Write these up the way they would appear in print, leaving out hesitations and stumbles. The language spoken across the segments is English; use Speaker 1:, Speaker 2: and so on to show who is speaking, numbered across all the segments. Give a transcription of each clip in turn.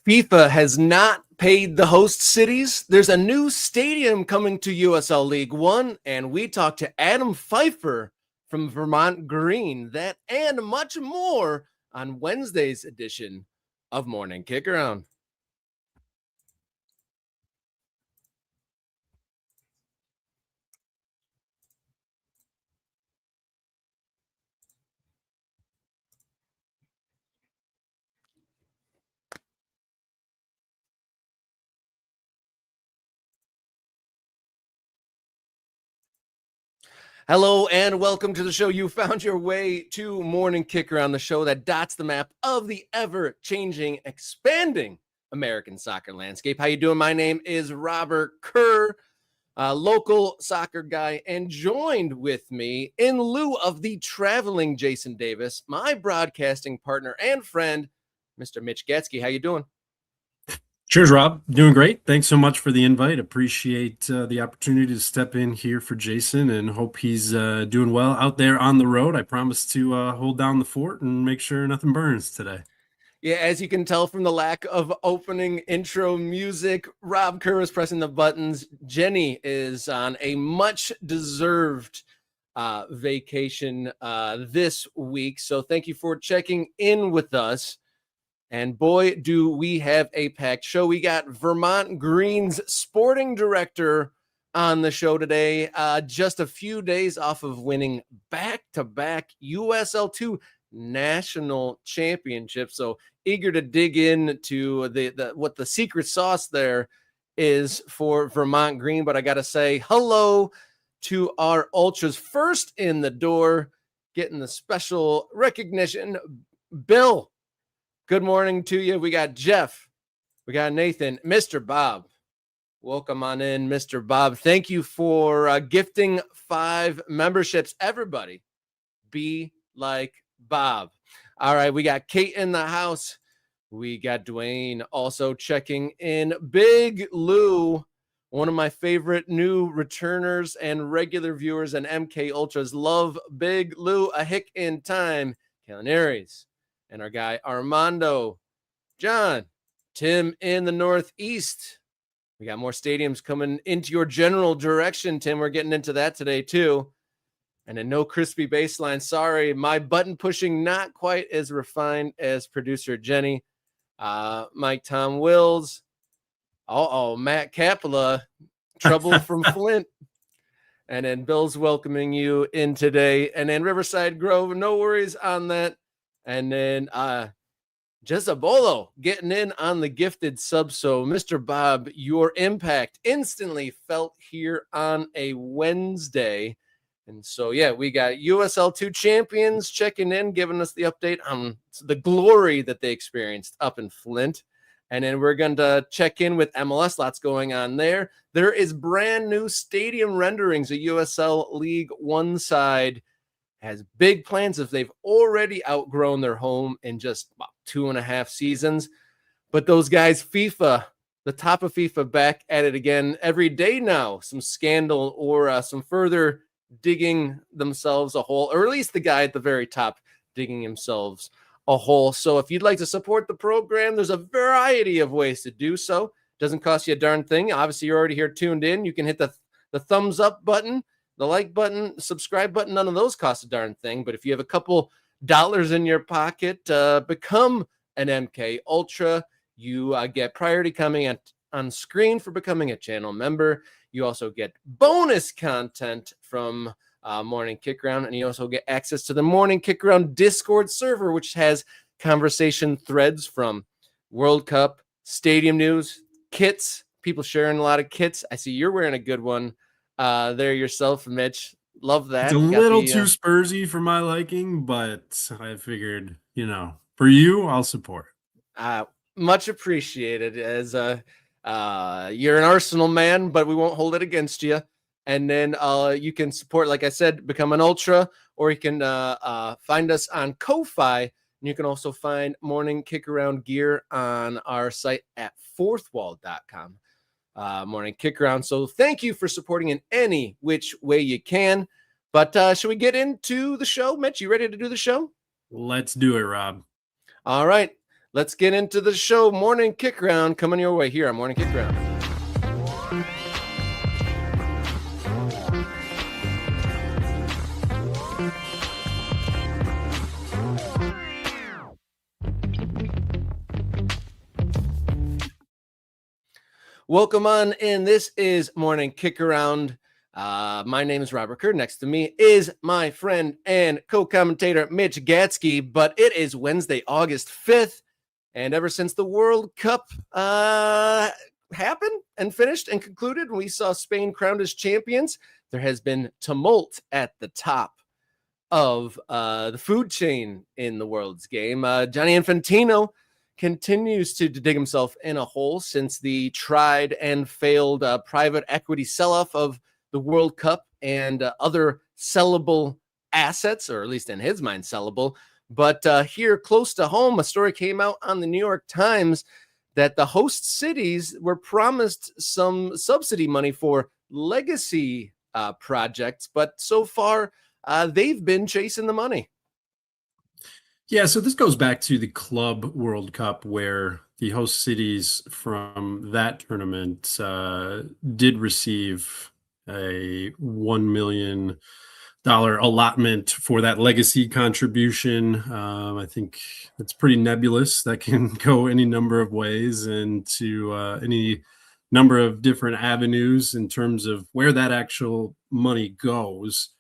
Speaker 1: FIFA has not paid the host cities. There's a new stadium coming to USL League One, and we talked to Adam Pfeifer from Vermont Green. That and much more on Wednesday's edition of Morning Kickaround. Hello and welcome to the show. You found your way to Morning Kickaround, the show that dots the map of the ever-changing, expanding American soccer landscape. How you doing? My name is Robert Kerr, local soccer guy, and joined with me in lieu of the traveling Jason Davis, my broadcasting partner and friend, Mr. Mitch Gatsky. How you doing?
Speaker 2: Cheers, Rob. Doing great. Thanks so much for the invite. Appreciate the opportunity to step in here for Jason and hope he's doing well out there on the road. I promise to hold down the fort and make sure nothing burns today.
Speaker 1: Yeah, as you can tell from the lack of opening intro music, Rob Kerr is pressing the buttons. Jenny is on a much-deserved vacation this week. So thank you for checking in with us. And boy, do we have a packed show. We got Vermont Green's sporting director on the show today. Just a few days off of winning back-to-back USL2 national championships. So eager to dig into the what the secret sauce there is for Vermont Green. But I got to say hello to our Ultras. First in the door, getting the special recognition, Bill. Good morning to you. We got Jeff. We got Nathan. Mr. Bob. Welcome on in, Mr. Bob. Thank you for gifting 5 memberships. Everybody, be like Bob. All right, we got Kate in the house. We got Dwayne also checking in. Big Lou, one of my favorite new returners and regular viewers and MK Ultras. Love Big Lou. A hick in time. Kalen Aries. And our guy Armando, John, Tim in the Northeast. We got more stadiums coming into your general direction, Tim. We're getting into that today, too. And a no crispy baseline. Sorry, my button pushing not quite as refined as producer Jenny. Mike Tom Wills. Matt Capella. Trouble from Flint. And then Bill's welcoming you in today. And then Riverside Grove. No worries on that. And then Jezabolo getting in on the gifted sub. So, Mr. Bob, your impact instantly felt here on a Wednesday. And so, yeah, we got USL2 champions checking in, giving us the update on the glory that they experienced up in Flint. And then we're going to check in with MLS. Lots going on there. There is brand new stadium renderings, a USL League One side. Has big plans if they've already outgrown their home in just about 2.5 seasons. But those guys, FIFA, the top of FIFA, back at it again every day now. Some scandal or some further digging themselves a hole, or at least the guy at the very top digging themselves a hole. So if you'd like to support the program, there's a variety of ways to do so. Doesn't cost you a darn thing. Obviously, you're already here tuned in. You can hit the thumbs up button, the like button, subscribe button. None of those cost a darn thing. But if you have a couple dollars in your pocket, become an MK Ultra. You get priority coming on screen for becoming a channel member. You also get bonus content from Morning Kickaround, and you also get access to the Morning Kickaround Discord server, which has conversation threads from World Cup, stadium news, kits, people sharing a lot of kits. I see you're wearing a good one there yourself, Mitch. Love that.
Speaker 2: It's a little too Spursy for my liking, but I figured, for you, I'll support.
Speaker 1: Much appreciated. As you're an Arsenal man, but we won't hold it against you. And then you can support, like I said, become an Ultra, or you can find us on Ko-Fi. And you can also find Morning Kickaround gear on our site at fourthwall.com. Morning Kickaround. So thank you for supporting in any which way you can. But should we get into the show? Mitch, you ready to do the show?
Speaker 2: Let's do it, Rob.
Speaker 1: All right. Let's get into the show. Morning Kickaround coming your way here on Morning Kickaround. Welcome on in. This is Morning Kickaround. My name is Robert Kerr. Next to me is my friend and co-commentator Mitch Gatsky, but it is Wednesday, August 5th. And ever since the World Cup happened and finished and concluded, we saw Spain crowned as champions. There has been tumult at the top of the food chain in the world's game. Gianni Infantino continues to dig himself in a hole since the tried and failed private equity sell-off of the World Cup and other sellable assets, or at least in his mind, sellable. But here close to home, a story came out on the New York Times that the host cities were promised some subsidy money for legacy projects, but so far they've been chasing the money.
Speaker 2: Yeah, so this goes back to the Club World Cup, where the host cities from that tournament did receive a $1 million allotment for that legacy contribution. I think it's pretty nebulous. That can go any number of ways and to any number of different avenues in terms of where that actual money goes.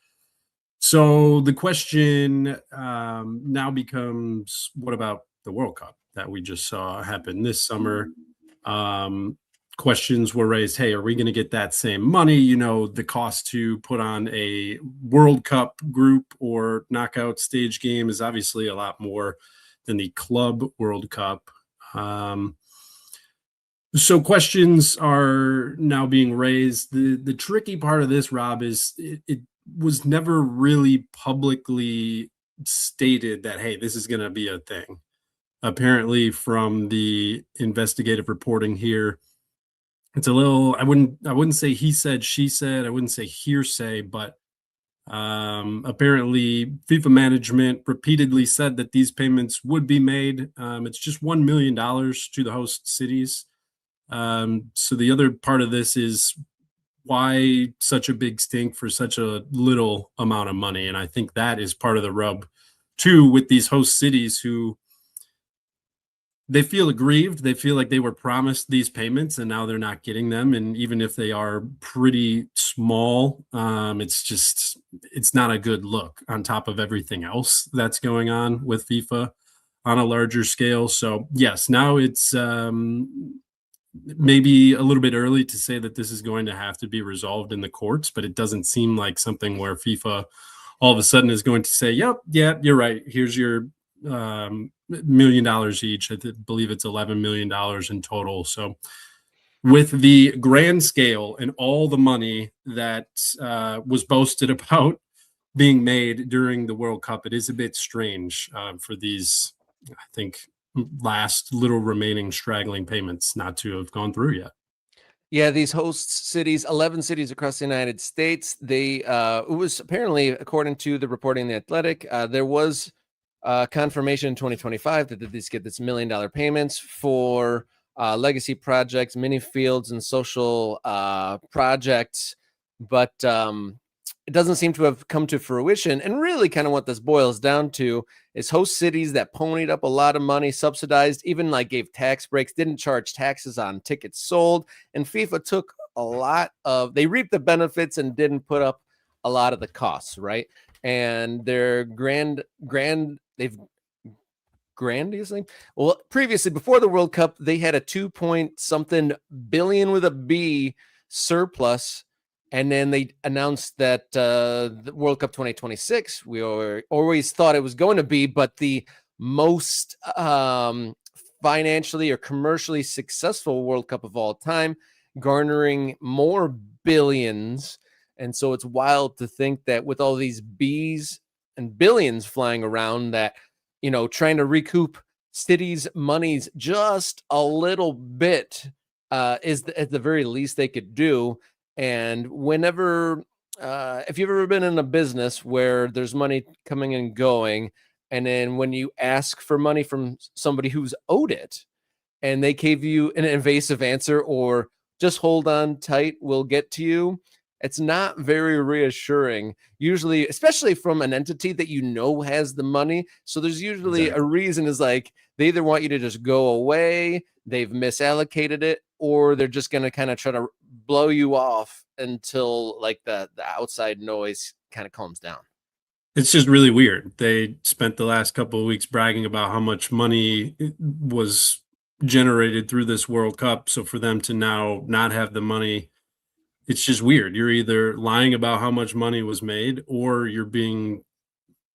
Speaker 2: So the question now becomes, what about the World Cup that we just saw happen this summer? Questions were raised, hey, are we going to get that same money? You know, the cost to put on a World Cup group or knockout stage game is obviously a lot more than the Club World Cup. So questions are now being raised. The tricky part of this, Rob, is it was never really publicly stated that, hey, this is going to be a thing. Apparently, from the investigative reporting here, it's a little, I wouldn't say he said, she said, I wouldn't say hearsay, but apparently FIFA management repeatedly said that these payments would be made. It's just $1 million to the host cities. So the other part of this is, why such a big stink for such a little amount of money? And I think that is part of the rub too with these host cities, who they feel aggrieved. They feel like they were promised these payments and now they're not getting them. And even if they are pretty small, it's not a good look on top of everything else that's going on with FIFA on a larger scale. So yes, now it's maybe a little bit early to say that this is going to have to be resolved in the courts, but it doesn't seem like something where FIFA all of a sudden is going to say, yep, yeah, you're right. Here's your $1 million each. I believe it's $11 million in total. So with the grand scale and all the money that was boasted about being made during the World Cup, it is a bit strange for these, I think, last little remaining straggling payments not to have gone through yet.
Speaker 1: Yeah, these host cities, 11 cities across the United States, they it was apparently, according to the reporting in The Athletic, there was confirmation in 2025 that these get this $1 million payments for legacy projects, mini fields, and social projects, but it doesn't seem to have come to fruition. And really kind of what this boils down to is host cities that ponied up a lot of money, subsidized, even like gave tax breaks, didn't charge taxes on tickets sold. And FIFA took they reaped the benefits and didn't put up a lot of the costs, right? And they're they've grandiosely, well, previously, before the World Cup, they had a 2-point-something billion with a B surplus. And then they announced that the World Cup 2026, we always thought it was going to be, but the most financially or commercially successful World Cup of all time, garnering more billions. And so it's wild to think that with all these Bs and billions flying around, that, you know, trying to recoup cities' monies just a little bit is at the very least they could do. And whenever, if you've ever been in a business where there's money coming and going, And then when you ask for money from somebody who's owed it, and they gave you an evasive answer or just hold on tight, we'll get to you, it's not very reassuring, usually, especially from an entity that you know has the money. So there's usually a
Speaker 2: Exactly.
Speaker 1: reason is like they either want you to just go away, they've misallocated it, or they're just going to kind of try to blow you off until like the outside noise kind of calms down.
Speaker 2: It's just really weird. They spent the last couple of weeks bragging about how much money was generated through this World Cup. So for them to now not have the money, it's just weird. You're either lying about how much money was made, or you're being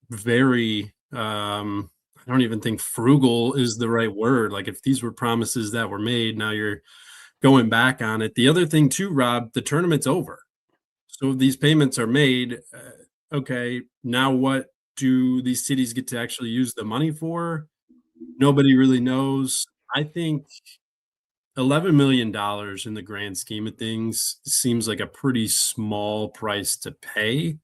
Speaker 2: very, I don't even think frugal is the right word. Like, if these were promises that were made, now you're going back on it. The other thing too, Rob, the tournament's over. So these payments are made. Okay, now what do these cities get to actually use the money for? Nobody really knows. I think $11 million in the grand scheme of things seems like a pretty small price to pay,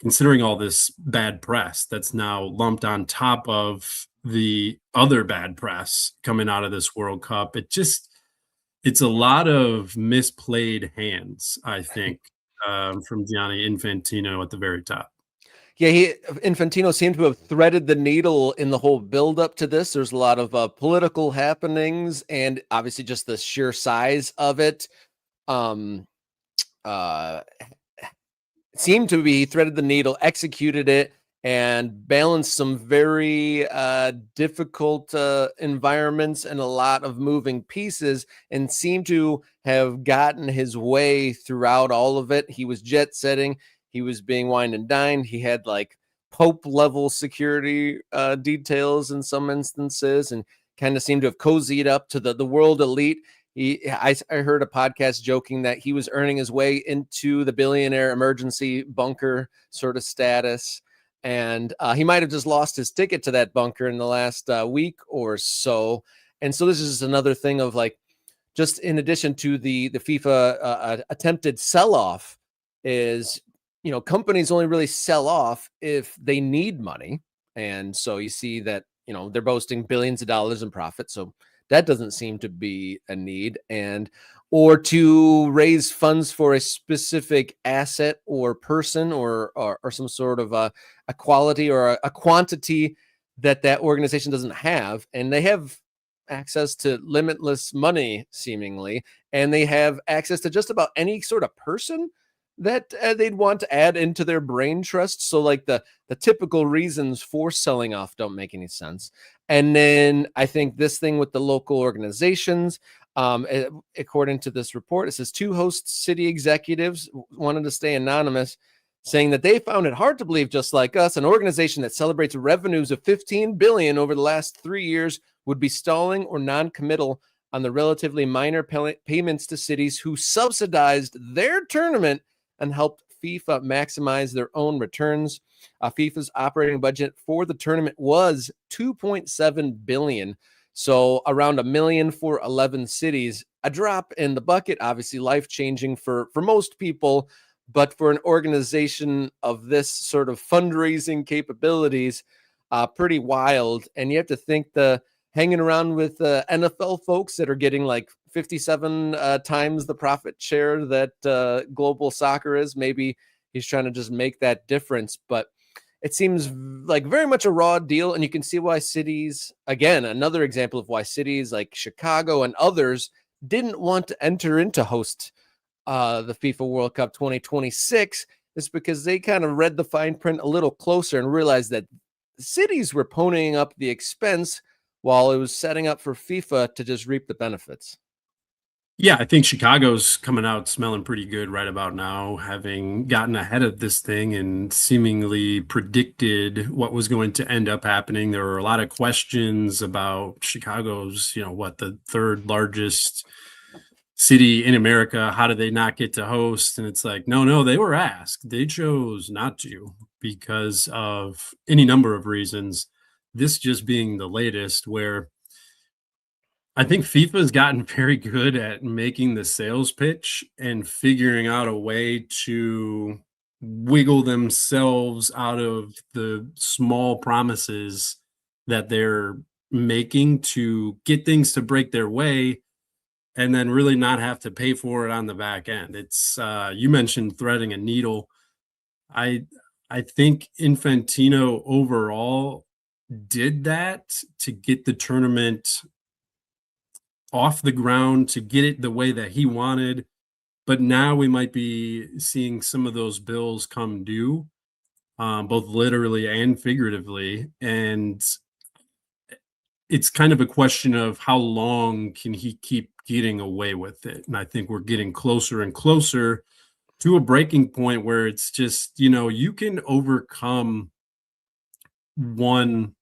Speaker 2: considering all this bad press that's now lumped on top of the other bad press coming out of this World Cup. It's a lot of misplayed hands, I think, from Gianni Infantino at the very top.
Speaker 1: Yeah, Infantino seemed to have threaded the needle in the whole buildup to this. There's a lot of political happenings, and obviously just the sheer size of it. Um, uh, Seemed to be threaded the needle, executed it, and balanced some very difficult environments and a lot of moving pieces, and seemed to have gotten his way throughout all of it. He was jet setting. He was being wined and dined. He had like Pope level security details in some instances, and kind of seemed to have cozied up to the world elite. I heard a podcast joking that he was earning his way into the billionaire emergency bunker sort of status. And he might have just lost his ticket to that bunker in the last week or so. And so this is another thing of like, just in addition to the FIFA attempted sell-off is, companies only really sell off if they need money. And so you see that, they're boasting billions of dollars in profit. So that doesn't seem to be a need. And or to raise funds for a specific asset or person or some sort of a quality or a quantity that organization doesn't have. And they have access to limitless money seemingly, and they have access to just about any sort of person that they'd want to add into their brain trust. So like the typical reasons for selling off don't make any sense. And then I think this thing with the local organizations, according to this report, it says two host city executives wanted to stay anonymous, saying that they found it hard to believe, just like us, an organization that celebrates revenues of 15 billion over the last 3 years would be stalling or non-committal on the relatively minor payments to cities who subsidized their tournament and helped FIFA maximize their own returns. FIFA's operating budget for the tournament was 2.7 billion, so around $1 million for 11 cities. A drop in the bucket, obviously life-changing for most people, but for an organization of this sort of fundraising capabilities, pretty wild. And you have to think hanging around with NFL folks that are getting like 57 times the profit share that global soccer is. Maybe he's trying to just make that difference, but it seems like very much a raw deal. And you can see why cities, again, another example of why cities like Chicago and others didn't want to enter into host the FIFA World Cup 2026, is because they kind of read the fine print a little closer and realized that cities were ponying up the expense while it was setting up for FIFA to just reap the benefits.
Speaker 2: Yeah, I think Chicago's coming out smelling pretty good right about now, having gotten ahead of this thing and seemingly predicted what was going to end up happening. There were a lot of questions about Chicago's, the third largest city in America. How did they not get to host? And it's like, no, they were asked. They chose not to because of any number of reasons. This just being the latest, where I think FIFA has gotten very good at making the sales pitch and figuring out a way to wiggle themselves out of the small promises that they're making to get things to break their way and then really not have to pay for it on the back end. It's you mentioned threading a needle. I I think Infantino overall did that to get the tournament off the ground, to get it the way that he wanted. But now we might be seeing some of those bills come due, both literally and figuratively. And it's kind of a question of how long can he keep getting away with it. And I think we're getting closer and closer to a breaking point where it's just, you can overcome one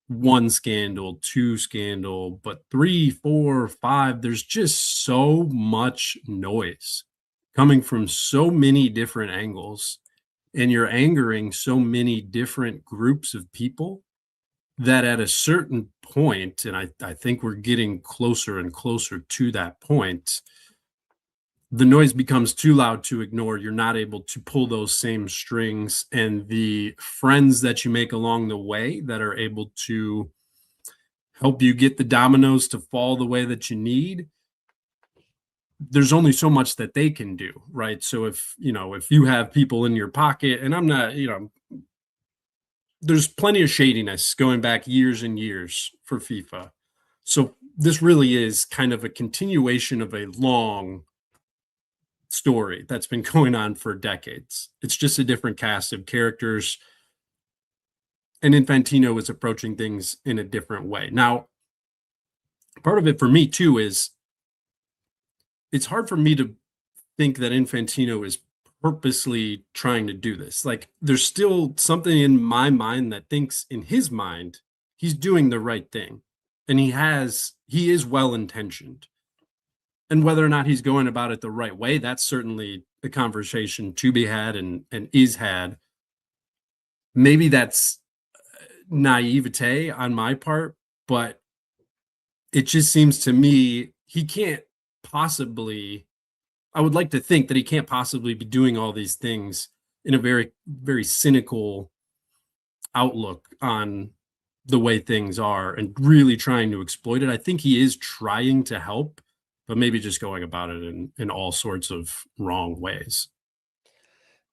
Speaker 2: one scandal, two scandal, but three, four, five, there's just so much noise coming from so many different angles, and you're angering so many different groups of people that at a certain point, and I think we're getting closer and closer to that point, the noise becomes too loud to ignore. You're not able to pull those same strings, and the friends that you make along the way that are able to help you get the dominoes to fall the way that you need, there's only so much that they can do, right? So if you have people in your pocket, and I'm not, there's plenty of shadiness going back years and years for FIFA. So this really is kind of a continuation of a long story that's been going on for decades. It's just a different cast of characters, and Infantino is approaching things in a different way. Now, part of it for me too is it's hard for me to think that Infantino is purposely trying to do this. Like, there's still something in my mind that thinks in his mind he's doing the right thing, and he is well intentioned. And whether or not he's going about it the right way, that's certainly a conversation to be had and is had. Maybe that's naivete on my part, but it just seems to me he can't possibly, I would like to think that he can't possibly be doing all these things in a very, very cynical outlook on the way things are and really trying to exploit it. I think he is trying to help, but maybe just going about it in all sorts of wrong ways.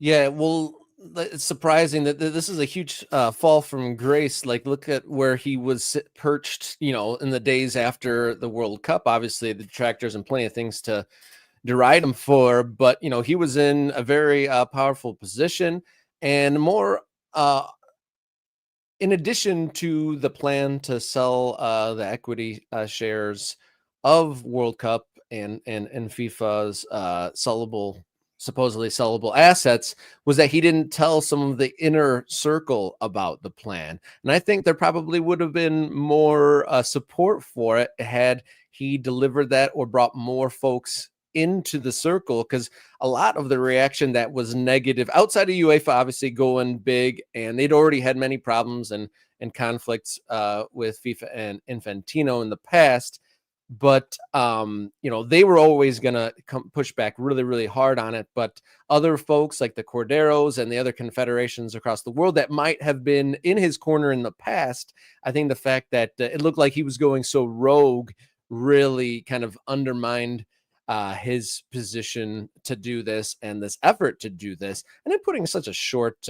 Speaker 1: Yeah, well, it's surprising that this is a huge fall from grace. Like, look at where he was perched, in the days after the World Cup. Obviously, the detractors and plenty of things to deride him for, but he was in a very powerful position, and more. In addition to the plan to sell the equity shares of World Cup and FIFA's supposedly sellable assets, was that he didn't tell some of the inner circle about the plan. And I think there probably would have been more support for it had he delivered that or brought more folks into the circle, because a lot of the reaction that was negative outside of UEFA obviously going big, and they'd already had many problems and conflicts with FIFA and Infantino in the past. But they were always gonna push back really, really hard on it. But other folks like the Corderos and the other confederations across the world that might have been in his corner in the past, I think the fact that it looked like he was going so rogue really kind of undermined his position to do this and this effort to do this, and then putting such a short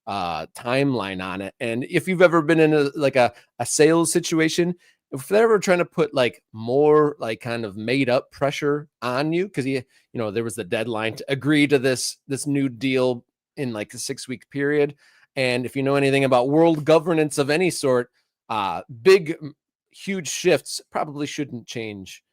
Speaker 1: timeline on it. And if you've ever been in a sales situation, if they're ever trying to put like more like kind of made up pressure on you, because there was the deadline to agree to this new deal in like a 6-week period. And if you know anything about world governance of any sort, big, huge shifts probably shouldn't change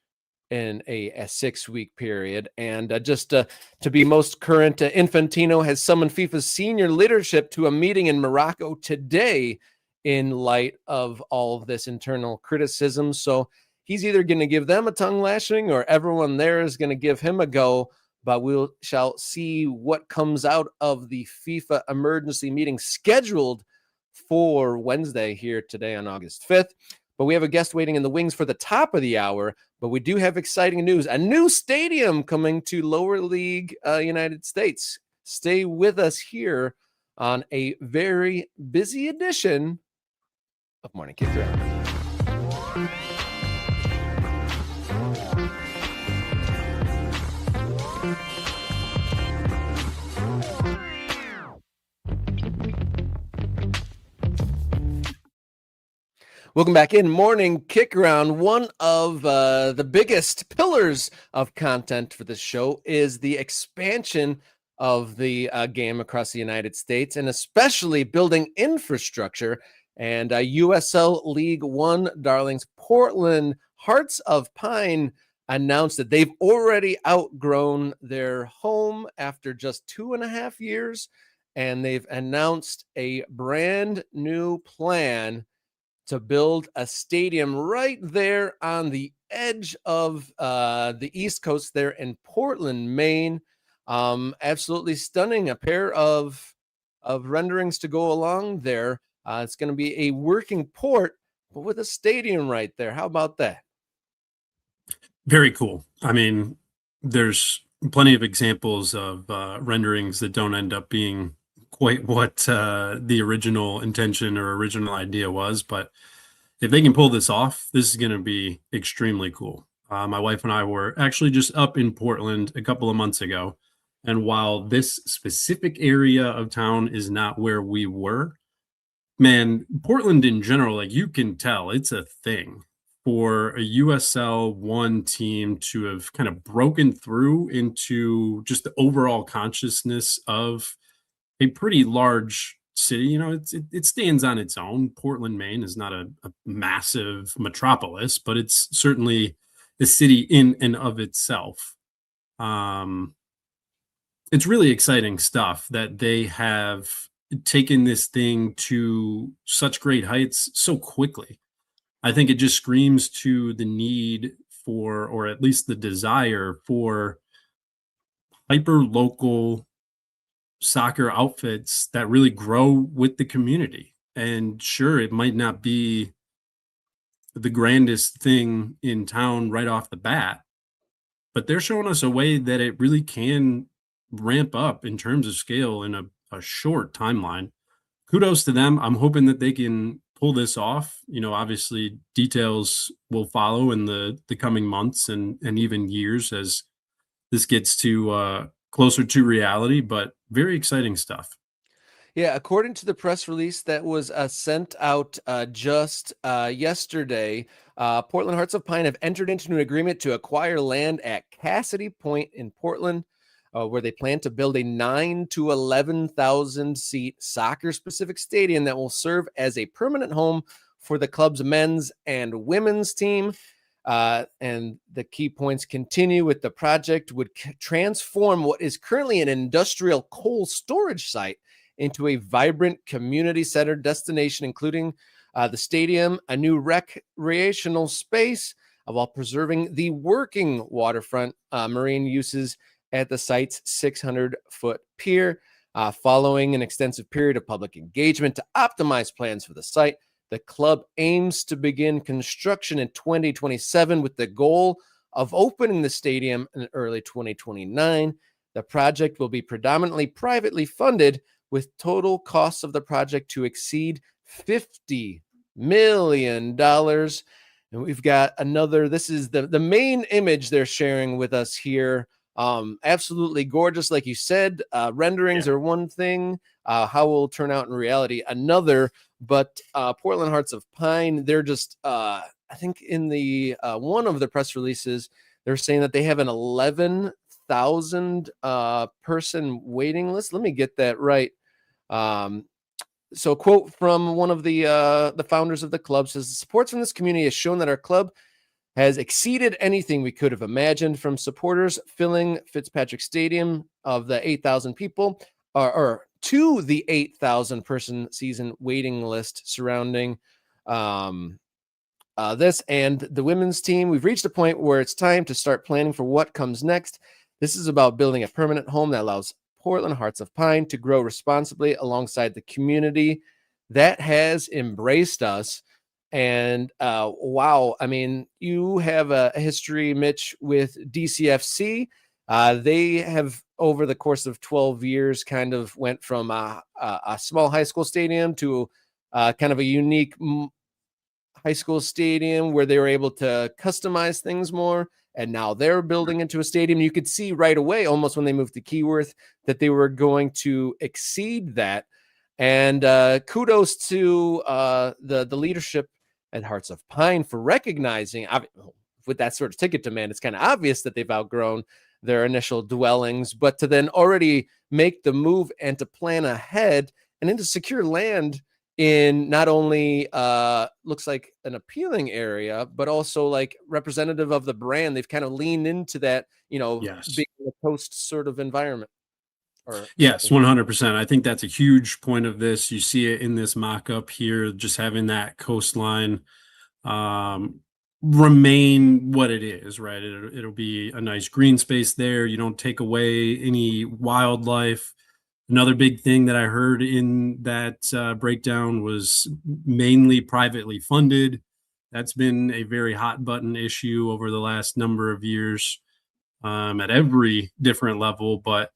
Speaker 1: in a 6-week period. And just to be most current, Infantino has summoned FIFA's senior leadership to a meeting in Morocco today in light of all of this internal criticism. So he's either going to give them a tongue lashing or everyone there is going to give him a go. But we shall see what comes out of the FIFA emergency meeting scheduled for Wednesday here today on August 5th. But we have a guest waiting in the wings for the top of the hour. But we do have exciting news. A new stadium coming to lower league United States. Stay with us here on a very busy edition of Morning Kickaround. Welcome back in Morning Kickaround. One of the biggest pillars of content for this show is the expansion of the game across the United States, and especially building infrastructure. And USL League One darlings Portland Hearts of Pine announced that they've already outgrown their home after just 2.5 years, and they've announced a brand new plan to build a stadium right there on the edge of the East Coast there in Portland, Maine. Absolutely stunning. A pair of renderings to go along there. It's going to be a working port, but with a stadium right there. How about that?
Speaker 2: Very cool. I mean, there's plenty of examples of renderings that don't end up being quite what the original intention or original idea was, but if they can pull this off, this is going to be extremely cool. My wife and I were actually just up in Portland a couple of months ago, and while this specific area of town is not where we were, man, Portland in general, like, you can tell it's a thing for a USL1 team to have kind of broken through into just the overall consciousness of a pretty large city. You know, it stands on its own. Portland, Maine is not a massive metropolis, but it's certainly a city in and of itself. It's really exciting stuff that they have taken this thing to such great heights so quickly. I think it just screams to the need for, or at least the desire for, hyper local soccer outfits that really grow with the community. And sure, it might not be the grandest thing in town right off the bat, but they're showing us a way that it really can ramp up in terms of scale in a short timeline. Kudos to them. I'm hoping that they can pull this off. You know, obviously details will follow in the coming months and even years as this gets to closer to reality, but very exciting stuff.
Speaker 1: Yeah, according to the press release that was sent out just yesterday, Portland Hearts of Pine have entered into an agreement to acquire land at Cassidy Point in Portland, where they plan to build a 9,000 to 11,000 seat soccer-specific stadium that will serve as a permanent home for the club's men's and women's team. And the key points continue with the project would transform what is currently an industrial coal storage site into a vibrant community-centered destination, including the stadium, a new recreational space, while preserving the working waterfront marine uses at the site's 600-foot pier. Following an extensive period of public engagement to optimize plans for the site, the club aims to begin construction in 2027 with the goal of opening the stadium in early 2029. The project will be predominantly privately funded, with total costs of the project to exceed $50 million. And we've got another, this is the main image they're sharing with us here. Absolutely gorgeous. Like you said, renderings are one thing, how will it turn out in reality another. But Portland Hearts of Pine, they're just, I think in the one of the press releases, they're saying that they have an 11,000 person waiting list. Let me get that right. So a quote from one of the founders of the club says, "The support from this community has shown that our club has exceeded anything we could have imagined, from supporters filling Fitzpatrick Stadium of the 8,000 people or to the 8,000 person season waiting list surrounding this and the women's team. We've reached a point where it's time to start planning for what comes next. This is about building a permanent home that allows Portland Hearts of Pine to grow responsibly alongside the community that has embraced us." And wow, I mean, you have a history, Mitch, with DCFC. They have, over the course of 12 years, kind of went from a small high school stadium to kind of a unique high school stadium where they were able to customize things more. And now they're building into a stadium. You could see right away, almost when they moved to Keyworth, that they were going to exceed that. And kudos to the leadership at Hearts of Pine for recognizing, with that sort of ticket demand, it's kind of obvious that they've outgrown their initial dwellings, but to then already make the move and to plan ahead and then to secure land in not only looks like an appealing area, but also like representative of the brand. They've kind of leaned into that,
Speaker 2: Yes.
Speaker 1: being a coast sort of environment.
Speaker 2: Yes, 100%. I think that's a huge point of this. You see it in this mock-up here, just having that coastline remain what it is, right? It'll be a nice green space there. You don't take away any wildlife. Another big thing that I heard in that breakdown was mainly privately funded. That's been a very hot button issue over the last number of years at every different level. But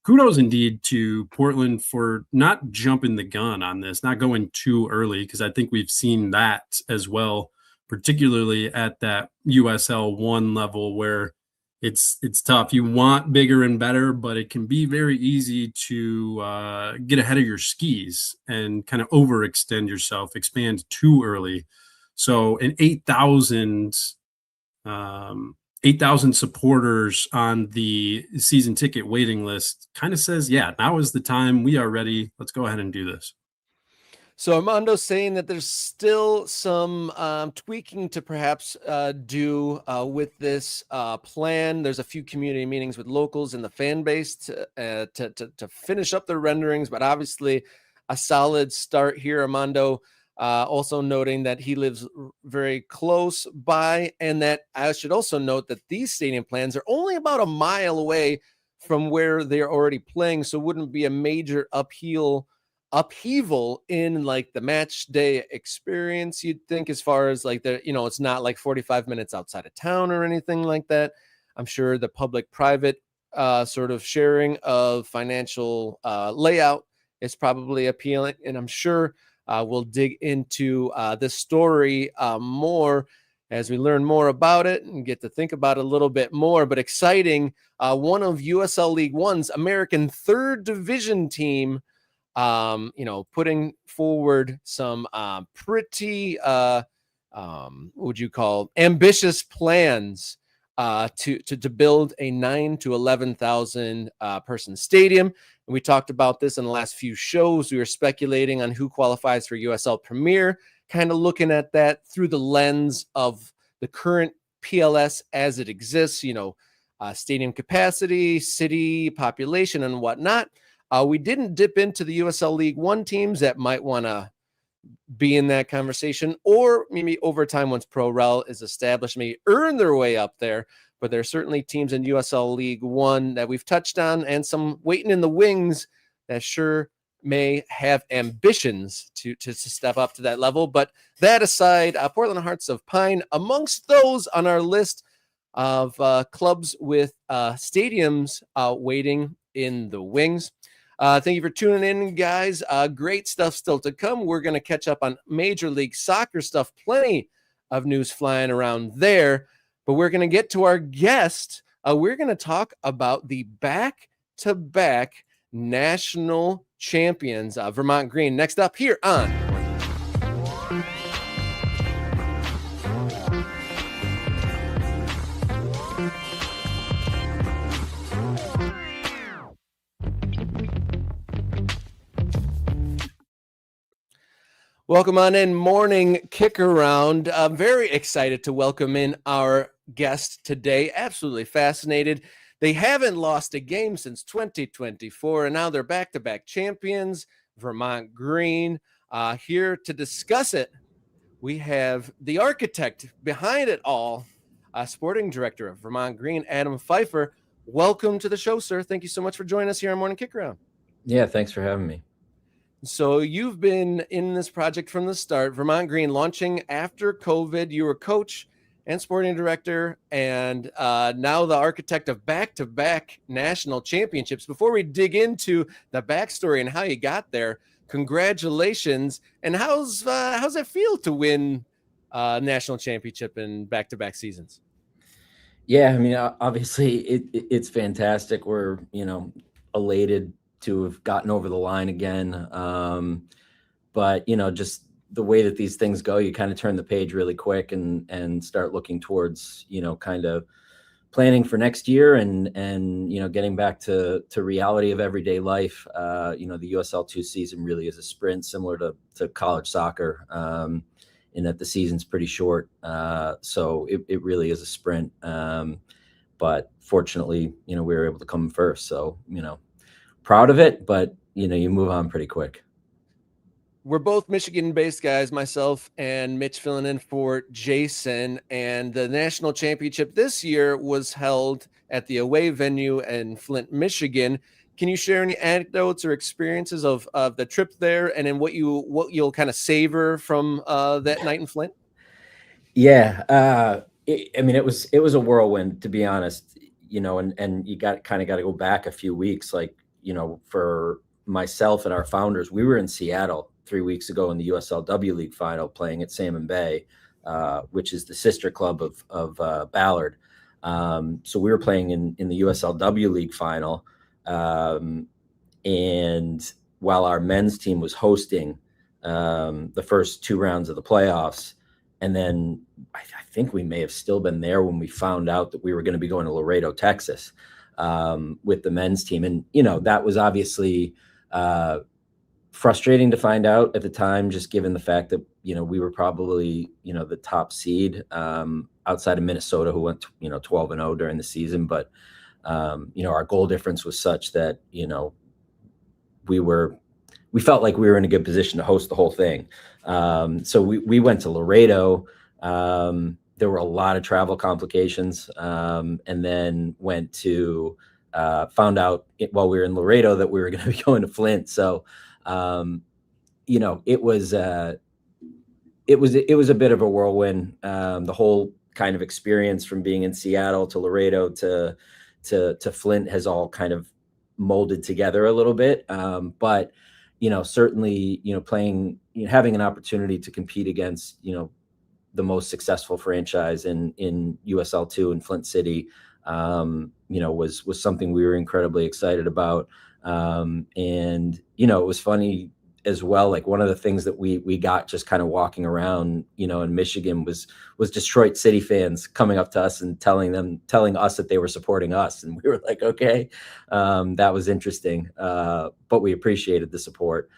Speaker 2: kudos indeed to Portland for not jumping the gun on this, not going too early, because I think we've seen that as well, particularly at that USL1 level where it's tough. You want bigger and better, but it can be very easy to get ahead of your skis and kind of overextend yourself, expand too early. So an 8,000 supporters on the season ticket waiting list kind of says, yeah, now is the time. We are ready. Let's go ahead and do this.
Speaker 1: So Armando's saying that there's still some tweaking to perhaps do with this plan. There's a few community meetings with locals and the fan base to finish up the renderings, but obviously a solid start here. Armando also noting that he lives very close by, and that I should also note that these stadium plans are only about a mile away from where they're already playing, so wouldn't be a major upheaval in like the match day experience, you'd think, as far as like it's not like 45 minutes outside of town or anything like that. I'm sure the public-private sort of sharing of financial layout is probably appealing, and I'm sure we'll dig into this story more as we learn more about it and get to think about it a little bit more. But exciting, one of USL League One's American third division team, putting forward some pretty, what would you call, ambitious plans to build a 9,000 to 11,000 person stadium. And we talked about this in the last few shows. We were speculating on who qualifies for USL Premier, kind of looking at that through the lens of the current PLS as it exists, stadium capacity, city population, and whatnot. We didn't dip into the USL League One teams that might want to be in that conversation, or maybe over time, once Pro Rel is established, may earn their way up there. But there are certainly teams in USL League One that we've touched on, and some waiting in the wings that sure may have ambitions to step up to that level. But that aside, Portland Hearts of Pine, amongst those on our list of clubs with stadiums waiting in the wings. Thank you for tuning in, guys. Great stuff still to come. We're going to catch up on Major League Soccer stuff. Plenty of news flying around there. But we're going to get to our guest. We're going to talk about the back-to-back national champions, Vermont Green. Next up here on Welcome on in, Morning Kickaround. I'm very excited to welcome in our guest today. Absolutely fascinated. They haven't lost a game since 2024, and now they're back-to-back champions, Vermont Green. Here to discuss it, we have the architect behind it all, sporting director of Vermont Green, Adam Pfeifer. Welcome to the show, sir. Thank you so much for joining us here on Morning Kickaround.
Speaker 3: Yeah, thanks for having me.
Speaker 1: So you've been in this project from the start. Vermont Green launching after COVID. You were coach and sporting director, and now the architect of back-to-back national championships. Before we dig into the backstory and how you got there, congratulations. And how's it feel to win a national championship in back-to-back seasons?
Speaker 3: Yeah, I mean, obviously it's fantastic. We're, elated to have gotten over the line again. But, just the way that these things go, you kind of turn the page really quick and start looking towards, kind of planning for next year and getting back to reality of everyday life. The USL2 season really is a sprint similar to college soccer, in that the season's pretty short. So it really is a sprint. But fortunately, we were able to come first. So, proud of it, but you move on pretty quick.
Speaker 1: We're both Michigan-based guys, myself and Mitch filling in for Jason. And the national championship this year was held at the away venue in Flint, Michigan. Can you share any anecdotes or experiences of the trip there, and then what you'll kind of savor from that night in Flint?
Speaker 3: Yeah, it was a whirlwind, to be honest. And you got to go back a few weeks, like for myself and our founders, we were in Seattle 3 weeks ago in the USLW League final, playing at Salmon Bay, which is the sister club of Ballard. So we were playing in the USLW League final, and while our men's team was hosting the first 2 rounds of the playoffs, and then I think we may have still been there when we found out that we were going to be going to Laredo, Texas, with the men's team, and that was obviously frustrating to find out at the time, just given the fact that, we were probably, the top seed outside of Minnesota, who went, 12-0 during the season. But, our goal difference was such that, we felt like we were in a good position to host the whole thing. So we went to Laredo. There were a lot of travel complications, and then went to, found out while we were in Laredo that we were going to be going to Flint. So, it was a bit of a whirlwind. The whole kind of experience from being in Seattle to Laredo to Flint has all kind of molded together a little bit. But, certainly, playing, having an opportunity to compete against, the most successful franchise in USL2 in Flint City, was something we were incredibly excited about. And, it was funny as well. Like, one of the things that we got just kind of walking around, in Michigan was Detroit City fans coming up to us and telling us that they were supporting us. And we were like, okay, that was interesting. But we appreciated the support.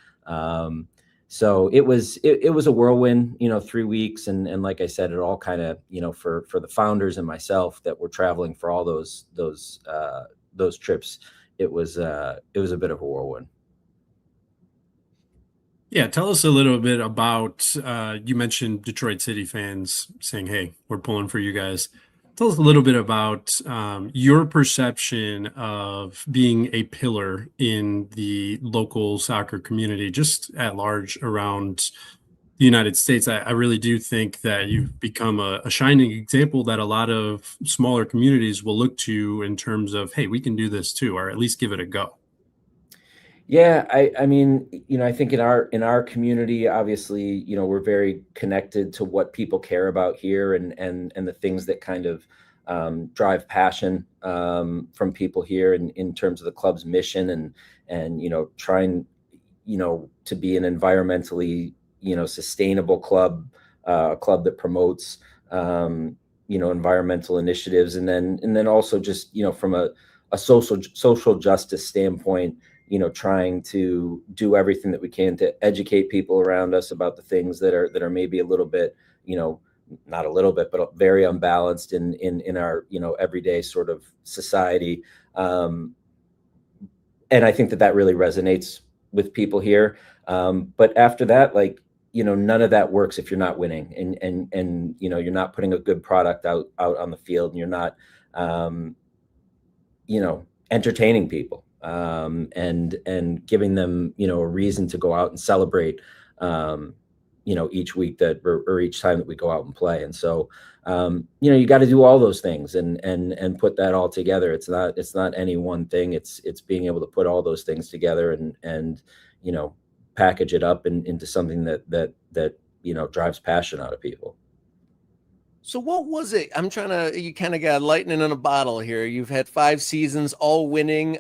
Speaker 3: So it was a whirlwind, 3 weeks. And like I said, it all kind of, for the founders and myself that were traveling for all those trips, it was a bit of a whirlwind.
Speaker 2: Yeah, tell us a little bit about, you mentioned Detroit City fans saying, hey, we're pulling for you guys. Tell us a little bit about your perception of being a pillar in the local soccer community, just at large around the United States. I really do think that you've become a shining example that a lot of smaller communities will look to in terms of, hey, we can do this too, or at least give it a go.
Speaker 3: Yeah, I mean, I think in our community, obviously, we're very connected to what people care about here, and the things that kind of drive passion from people here in terms of the club's mission, and trying to be an environmentally sustainable club, a club that promotes environmental initiatives, and then also just from a social justice standpoint, trying to do everything that we can to educate people around us about the things that are maybe a little bit, not a little bit, but very unbalanced in our, everyday sort of society. And I think that really resonates with people here. But after that, like, none of that works if you're not winning, and you're not putting a good product out on the field, and you're not, entertaining people. And giving them, a reason to go out and celebrate, each week or each time that we go out and play. And so, you got to do all those things and put that all together. It's not any one thing. It's being able to put all those things together and package it up into something that drives passion out of people.
Speaker 1: So what was it? You kind of got lightning in a bottle here. You've had 5 seasons, all winning.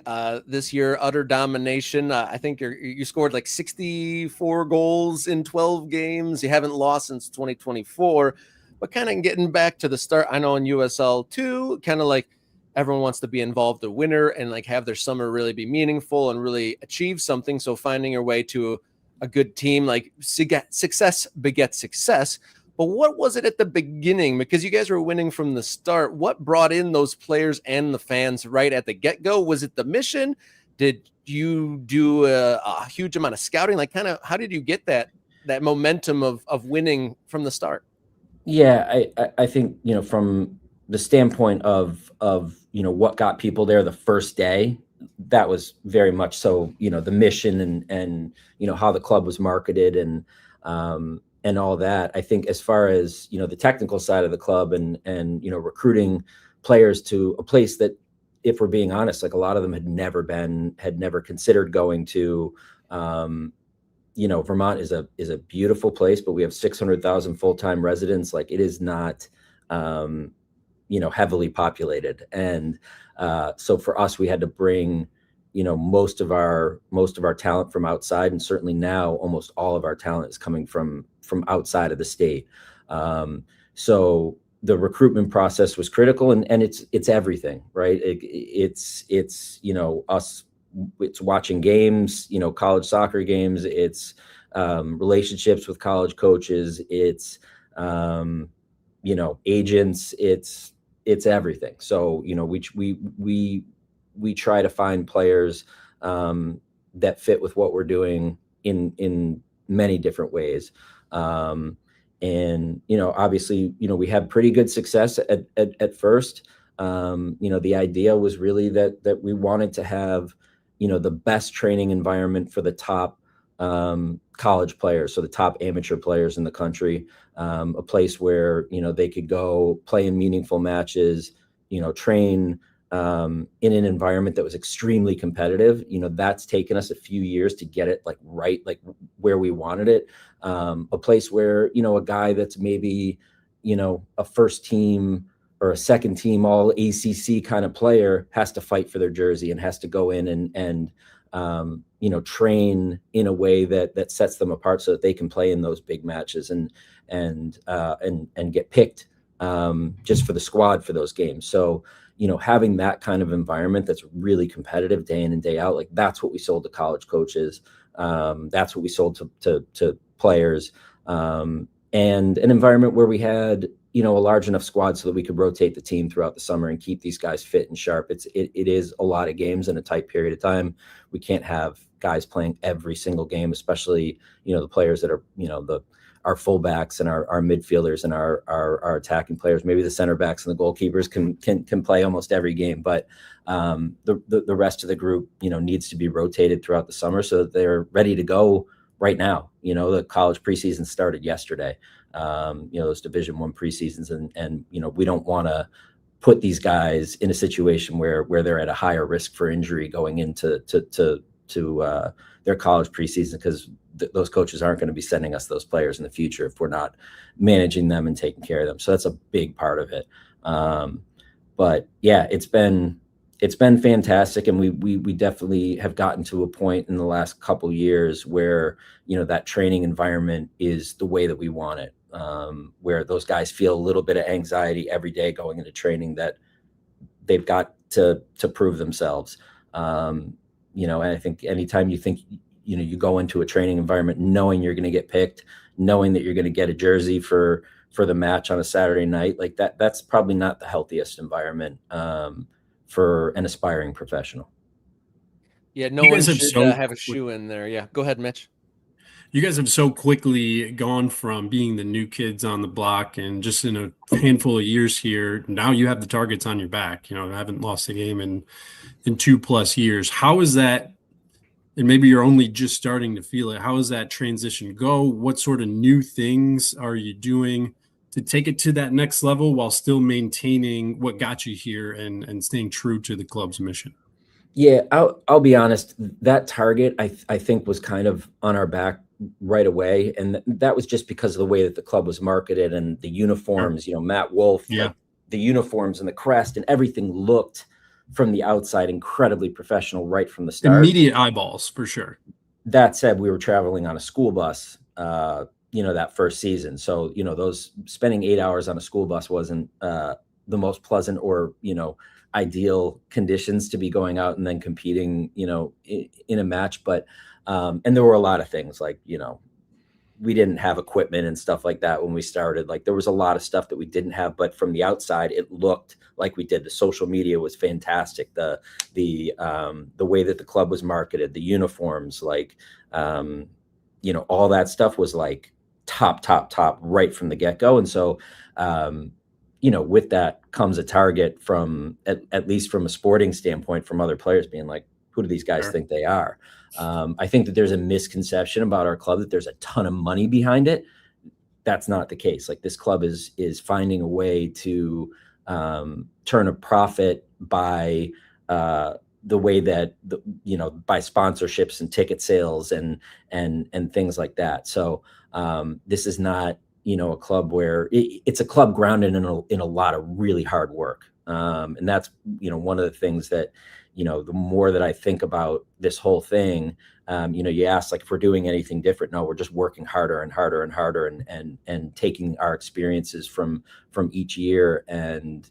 Speaker 1: This year, utter domination. I think you scored like 64 goals in 12 games. You haven't lost since 2024. But kind of getting back to the start, I know in USL2, kind of like everyone wants to be involved, a winner, and like have their summer really be meaningful and really achieve something. So finding your way to a good team, like success begets success. But what was it at the beginning? Because you guys were winning from the start. What brought in those players and the fans right at the get-go? Was it the mission? Did you do a huge amount of scouting? Like, kind of, how did you get that momentum of winning from the start?
Speaker 3: Yeah, I think, from the standpoint of what got people there the first day, that was very much so, the mission and how the club was marketed and all that. I think as far as, the technical side of the club and recruiting players to a place that, if we're being honest, like a lot of them had never considered going to. Vermont is a beautiful place, but we have 600,000 full-time residents. Like, it is not, heavily populated. And so for us, we had to bring, most of our talent from outside. And certainly now almost all of our talent is coming from outside of the state. So the recruitment process was critical, and it's everything, right? It's us. It's watching games, college soccer games. It's relationships with college coaches. It's agents. It's everything. So we try to find players that fit with what we're doing in many different ways. And obviously, we had pretty good success at first. The idea was really that we wanted to have the best training environment for the top college players, so the top amateur players in the country, a place where they could go play in meaningful matches, train in an environment that was extremely competitive. That's taken us a few years to get it like where we wanted it. A place where a guy that's maybe a first team or a second team all ACC kind of player has to fight for their jersey and has to go in and train in a way that sets them apart so that they can play in those big matches and get picked just for the squad for those games. So, having that kind of environment that's really competitive day in and day out, like that's what we sold to college coaches. That's what we sold to players, and an environment where we had a large enough squad so that we could rotate the team throughout the summer and keep these guys fit and sharp. It is a lot of games in a tight period of time. We can't have guys playing every single game, especially, the players that are, our fullbacks and our midfielders and our attacking players. Maybe the center backs and the goalkeepers can play almost every game, but the rest of the group, needs to be rotated throughout the summer so that they're ready to go right now. The college preseason started yesterday. Those Division I preseasons, and we don't want to put these guys in a situation where they're at a higher risk for injury going into their college preseason, because those coaches aren't going to be sending us those players in the future if we're not managing them and taking care of them. So that's a big part of it. But yeah, it's been fantastic, and we definitely have gotten to a point in the last couple years where that training environment is the way that we want it, where those guys feel a little bit of anxiety every day going into training that they've got to prove themselves. And I think anytime you think you go into a training environment knowing you're going to get picked, knowing that you're going to get a jersey for the match on a Saturday night, like that's probably not the healthiest environment for an aspiring professional.
Speaker 1: Yeah, no one should have a shoe in there. Yeah, go ahead, Mitch.
Speaker 2: You guys have so quickly gone from being the new kids on the block, and just in a handful of years here, now you have the targets on your back. I haven't lost a game in 2+ years. How is that and maybe you're only just starting to feel it. How does that transition go? What sort of new things are you doing to take it to that next level while still maintaining what got you here and staying true to the club's mission?
Speaker 3: Yeah, I'll be honest. That target, I think, was kind of on our back right away, and that was just because of the way that the club was marketed and the
Speaker 2: Sure.
Speaker 3: uniforms. You know, Matt Wolf,
Speaker 2: Yeah.
Speaker 3: like the uniforms and the crest and everything looked from the outside incredibly professional right from the start.
Speaker 2: Immediate eyeballs for sure.
Speaker 3: That said, we were traveling on a school bus, that first season. So, those spending 8 hours on a school bus wasn't the most pleasant or, ideal conditions to be going out and then competing, in a match. But, and there were a lot of things like, we didn't have equipment and stuff like that when we started. Like there was a lot of stuff that we didn't have, but from the outside, it looked like we did. The social media was fantastic. The way that the club was marketed, the uniforms, like, all that stuff was like top right from the get go. And so, with that comes a target from at least from a sporting standpoint from other players being like, who do these guys
Speaker 2: Sure.
Speaker 3: think they are? I think that there's a misconception about our club that there's a ton of money behind it. That's not the case. Like this club is finding a way to turn a profit by the way that by sponsorships and ticket sales and things like that. So this is not a club where it's a club grounded in a lot of really hard work. And that's one of the things that the more that I think about this whole thing, you ask like if we're doing anything different. No, we're just working harder and harder and harder and taking our experiences from each year and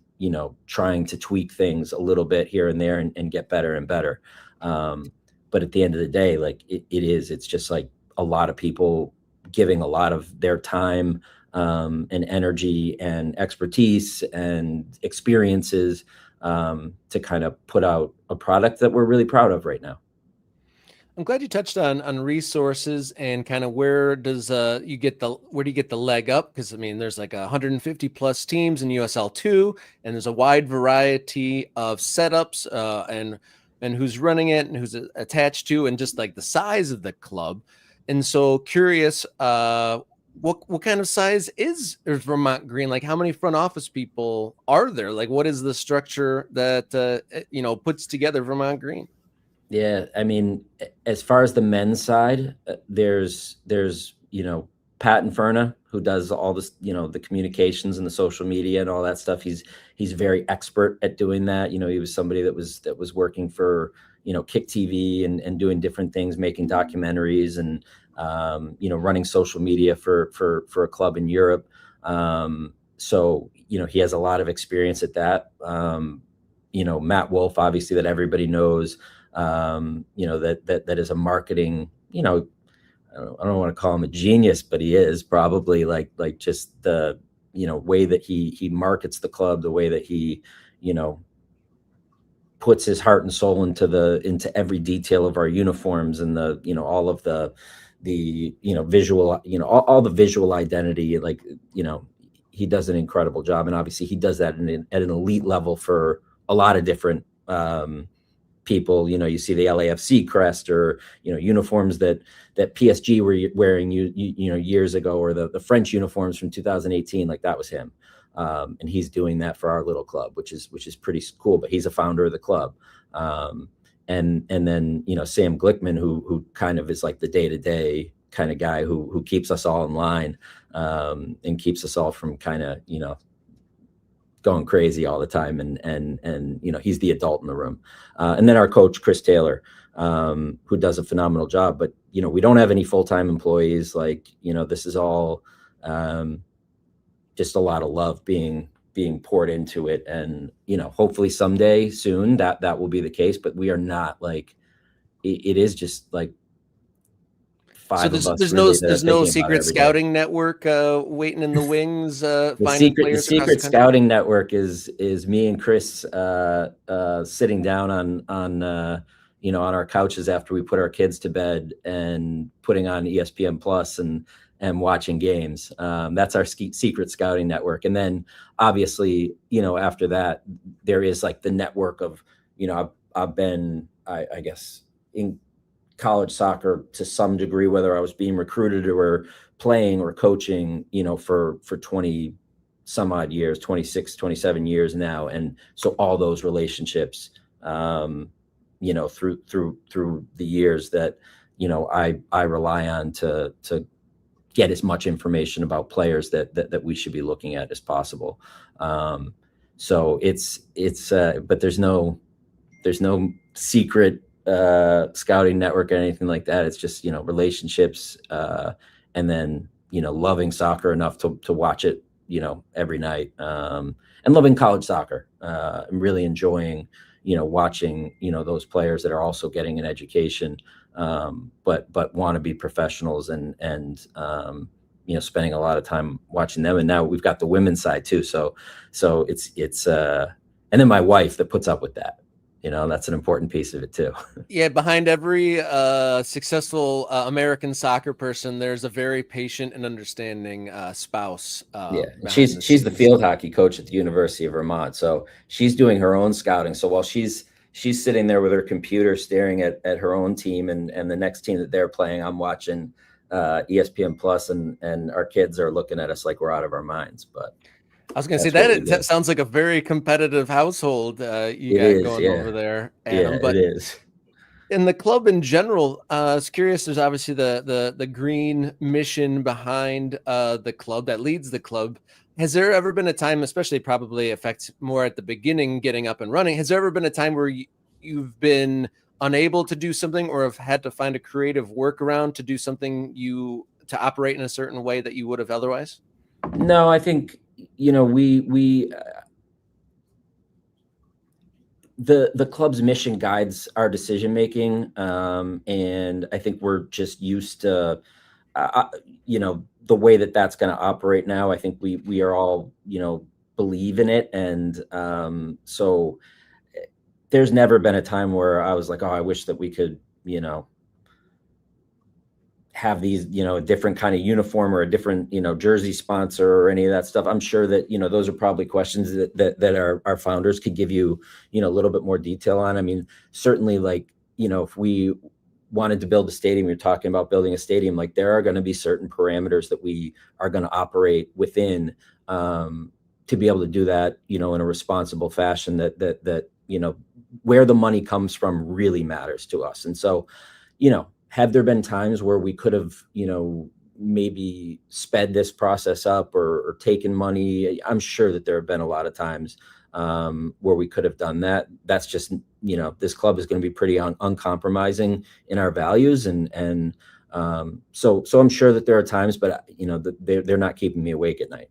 Speaker 3: trying to tweak things a little bit here and there and get better and better. But at the end of the day, like it's just like a lot of people giving a lot of their time and energy and expertise and experiences to kind of put out a product that we're really proud of right now.
Speaker 1: I'm glad you touched on resources and kind of where do you get the leg up? Because I mean, there's like 150 plus teams in USL2, and there's a wide variety of setups and who's running it and who's attached to, and just like the size of the club. And so curious, what kind of size is Vermont Green? Like how many front office people are there? Like what is the structure that puts together Vermont Green?
Speaker 3: Yeah, I mean, as far as the men's side, there's Pat Inferna, who does all this, the communications and the social media and all that stuff. He's very expert at doing that. He was somebody that was working for Kick TV and doing different things, making documentaries and running social media for a club in Europe. So he has a lot of experience at that. Matt Wolf, obviously, that everybody knows. That is a marketing, I don't want to call him a genius, but he is probably like just the, way that he markets the club, the way that he, puts his heart and soul into every detail of our uniforms and the, all of the visual, all the visual identity, like, he does an incredible job. And obviously he does that at an elite level for a lot of different, people. You see the LAFC crest or uniforms that PSG were wearing years ago, or the French uniforms from 2018. Like that was him, and he's doing that for our little club, which is pretty cool. But he's a founder of the club, and then Sam Glickman, who kind of is like the day-to-day kind of guy who keeps us all in line and keeps us all from kind of going crazy all the time. And he's the adult in the room. And then our coach, Chris Taylor, who does a phenomenal job. But, we don't have any full-time employees. Like, this is all just a lot of love being poured into it. And, hopefully someday soon that will be the case. But we are not like, it is just like,
Speaker 1: So there's no secret scouting network waiting in the wings.
Speaker 3: The secret scouting network is me and Chris sitting down on our couches after we put our kids to bed and putting on ESPN Plus and watching games. That's our secret scouting network. And then obviously, after that, there is like the network of, I've been, I guess, in college soccer to some degree, whether I was being recruited or playing or coaching, for 20 some odd years, 26, 27 years now. And so all those relationships, through the years that, I rely on to get as much information about players that we should be looking at as possible. So but there's no secret scouting network or anything like that. It's just, relationships, and then, loving soccer enough to watch it, every night, and loving college soccer, and really enjoying, watching, those players that are also getting an education, but want to be professionals and spending a lot of time watching them. And now we've got the women's side too. So it's and then my wife that puts up with that. That's an important piece of it too.
Speaker 1: Yeah, behind every successful American soccer person, there's a very patient and understanding spouse.
Speaker 3: Yeah, she's the field hockey coach at the University of Vermont, so she's doing her own scouting. So while she's sitting there with her computer staring at her own team and the next team that they're playing, I'm watching ESPN Plus, and our kids are looking at us like we're out of our minds. But
Speaker 1: I was going to say that sounds like a very competitive household you got going over there, Adam.
Speaker 3: Yeah,
Speaker 1: but
Speaker 3: it is.
Speaker 1: In the club in general, I was curious. There's obviously the green mission behind the club that leads the club. Has there ever been a time, especially probably affects more at the beginning, getting up and running? Has there ever been a time where you've been unable to do something, or have had to find a creative workaround to do something to operate in a certain way that you would have otherwise?
Speaker 3: No, I think, we the club's mission guides our decision making, and I think we're just used to, the way that's going to operate now. I think we are all, believe in it, and so there's never been a time where I was like, oh, I wish that we could, have these, a different kind of uniform or a different, jersey sponsor or any of that stuff. I'm sure that, those are probably questions that our founders could give you, a little bit more detail on. I mean, certainly, like, if we wanted to build a stadium, you're talking about building a stadium, like there are going to be certain parameters that we are going to operate within, to be able to do that, in a responsible fashion that, where the money comes from really matters to us. And so, have there been times where we could have, maybe sped this process up or taken money? I'm sure that there have been a lot of times where we could have done that. That's just, this club is going to be pretty uncompromising in our values. And so I'm sure that there are times, but, they're not keeping me awake at night.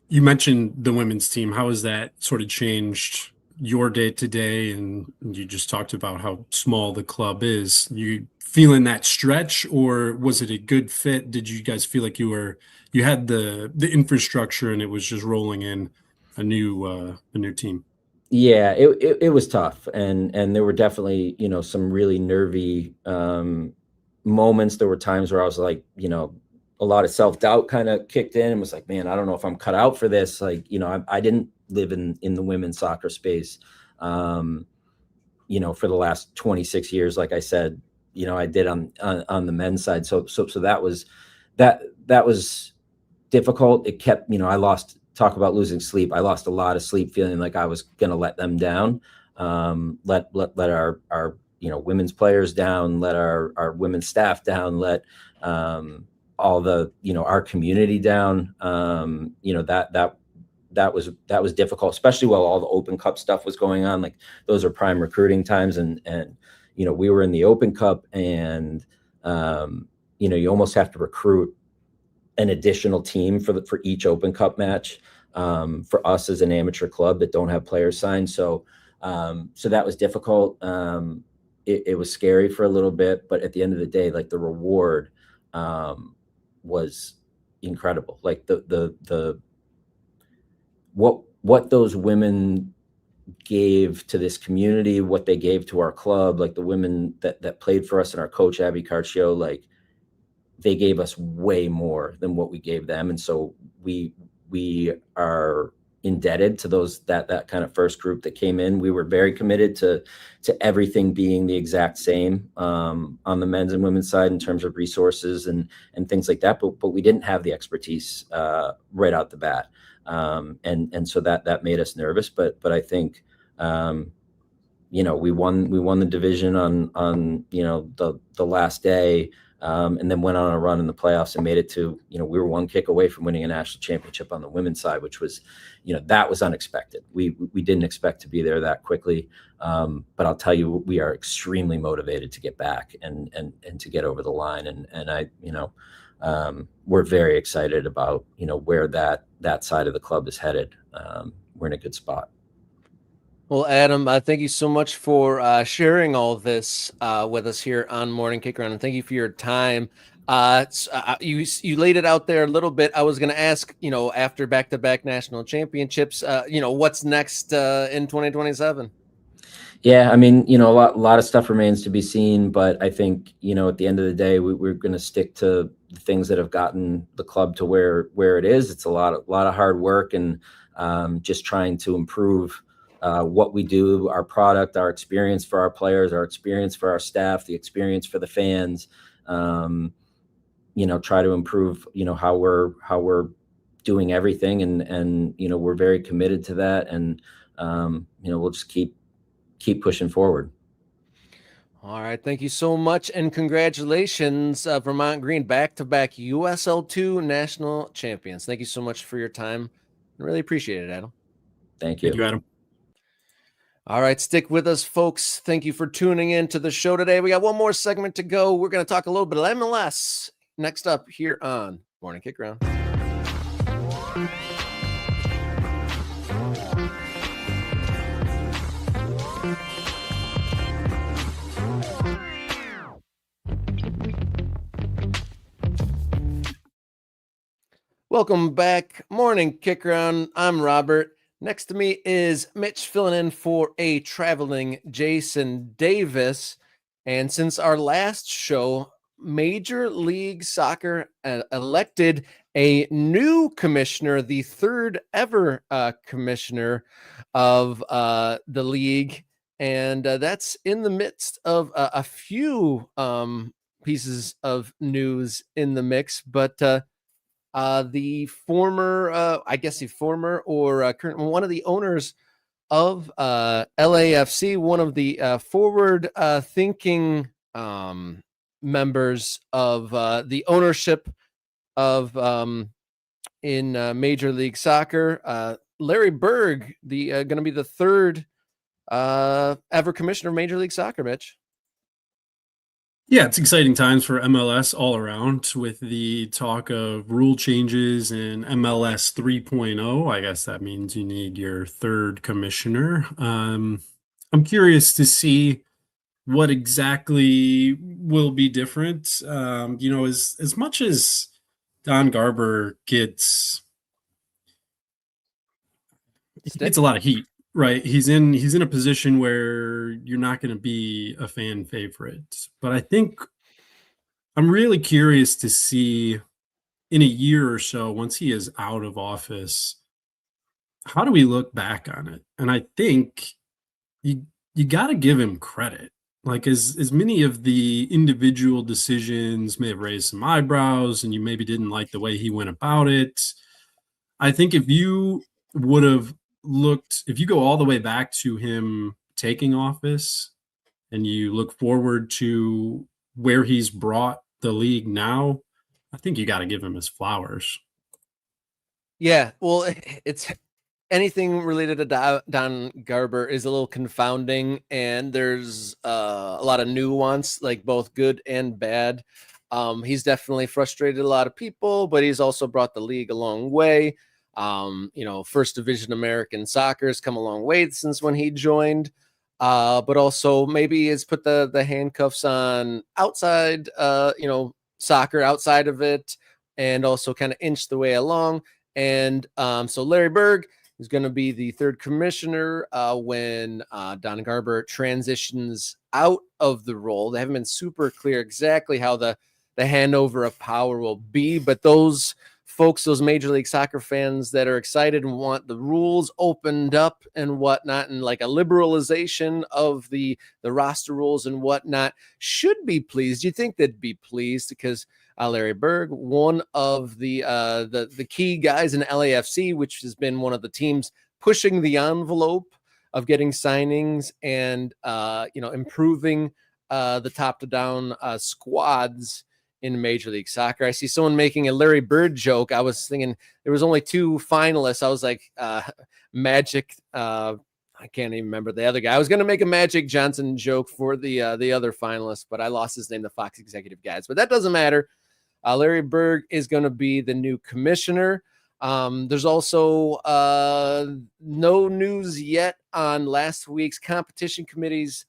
Speaker 2: You mentioned the women's team. How has that sort of changed your day to day? And you just talked about how small the club is. You feeling that stretch, or was it a good fit? Did you guys feel like you had the infrastructure and it was just rolling in a new team?
Speaker 3: Yeah, it was tough, and there were definitely, some really nervy moments. There were times where I was like, a lot of self-doubt kind of kicked in and was like, man, I don't know if I'm cut out for this. Like, I didn't live in the women's soccer space, for the last 26 years. Like I said, I did on the men's side. So that was difficult. It kept, talk about losing sleep. I lost a lot of sleep feeling like I was going to let them down, let our women's players down, let our women's staff down, let, all the, our community down. That was difficult, especially while all the Open Cup stuff was going on. Like those are prime recruiting times. And we were in the Open Cup, and, you almost have to recruit an additional team for each Open Cup match, for us as an amateur club that don't have players signed. So that was difficult. It was scary for a little bit, but at the end of the day, like the reward, was incredible. Like what those women gave to this community, what they gave to our club, like the women that played for us and our coach, Abby Carcio, like they gave us way more than what we gave them. And so we are indebted to that kind of first group that came in. We were very committed to everything being the exact same on the men's and women's side in terms of resources and things like that. But we didn't have the expertise right out the bat, and so that made us nervous. But I think we won the division on the last day. And then went on a run in the playoffs and made it to, we were one kick away from winning a national championship on the women's side, which was, that was unexpected. We didn't expect to be there that quickly. But I'll tell you, we are extremely motivated to get back and to get over the line. And we're very excited about, where that side of the club is headed. We're in a good spot.
Speaker 1: Well, Adam, thank you so much for sharing all this with us here on Morning Kickaround, and thank you for your time. You laid it out there a little bit. I was going to ask, after back-to-back national championships, what's next in 2027?
Speaker 3: Yeah, I mean, a lot of stuff remains to be seen, but I think, at the end of the day, we're going to stick to the things that have gotten the club to where it is. It's a lot of hard work and just trying to improve what we do, our product, our experience for our players, our experience for our staff, the experience for the fans. Try to improve, how we're doing everything, and we're very committed to that, and we'll just keep pushing forward.
Speaker 1: All right, thank you so much, and congratulations, Vermont Green, back-to-back USL2 national champions. Thank you so much for your time. I really appreciate it, Adam.
Speaker 3: Thank you.
Speaker 2: Thank you, Adam.
Speaker 1: All right, stick with us, folks. Thank you for tuning in to the show today. We got one more segment to go. We're going to talk a little bit of MLS next up here on Morning Kickaround. Welcome back. Morning Kickaround. I'm Robert. Next to me is Mitch, filling in for a traveling Jason Davis. And since our last show, Major League Soccer elected a new commissioner, the third ever commissioner of the league. And that's in the midst of a few pieces of news in the mix. But the former or current one of the owners of LAFC, one of the forward thinking members of the ownership of in Major League Soccer, Larry Berg, the going to be the third ever commissioner of Major League Soccer, Mitch.
Speaker 2: Yeah, it's exciting times for MLS all around with the talk of rule changes in MLS 3.0. I guess that means you need your third commissioner. I'm curious to see what exactly will be different. As much as Don Garber gets a lot of heat. Right. He's in a position where you're not going to be a fan favorite. But I think I'm really curious to see in a year or so, once he is out of office, how do we look back on it? And I think you got to give him credit. Like as many of the individual decisions may have raised some eyebrows and you maybe didn't like the way he went about it. I think if you would have if you go all the way back to him taking office and you look forward to where he's brought the league now, I think you got to give him his flowers.
Speaker 1: Yeah, well, it's anything related to Don Garber is a little confounding, and there's a lot of nuance, like both good and bad. He's definitely frustrated a lot of people, but he's also brought the league a long way. First division American soccer has come a long way since when he joined, but also maybe has put the handcuffs on outside, soccer outside of it, and also kind of inched the way along. And so Larry Berg is going to be the third commissioner when Don Garber transitions out of the role. They haven't been super clear exactly how the handover of power will be, but those folks, those Major League Soccer fans that are excited and want the rules opened up and whatnot, and like a liberalization of the roster rules and whatnot, should be pleased. You think they'd be pleased because Larry Berg, one of the key guys in LAFC, which has been one of the teams pushing the envelope of getting signings and improving the top to down squads in Major League Soccer. I see someone making a Larry Bird joke. I was thinking there was only 2 finalists. I was like, Magic. I can't even remember the other guy. I was going to make a Magic Johnson joke for the other finalist, but I lost his name, the Fox executive guys. But that doesn't matter. Larry Berg is going to be the new commissioner. There's also no news yet on last week's competition committee's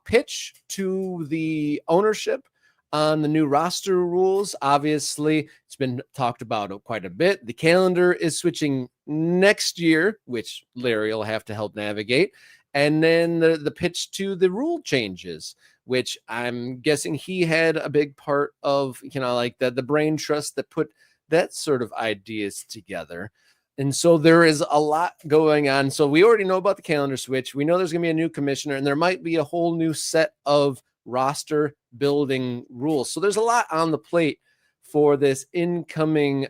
Speaker 1: pitch to the ownership on the new roster rules. Obviously, it's been talked about quite a bit. The calendar is switching next year, which Larry will have to help navigate. And then the pitch to the rule changes, which I'm guessing he had a big part of, like the brain trust that put that sort of ideas together. And so there is a lot going on. So we already know about the calendar switch. We know there's going to be a new commissioner, and there might be a whole new set of roster building rules. So there's a lot on the plate for this incoming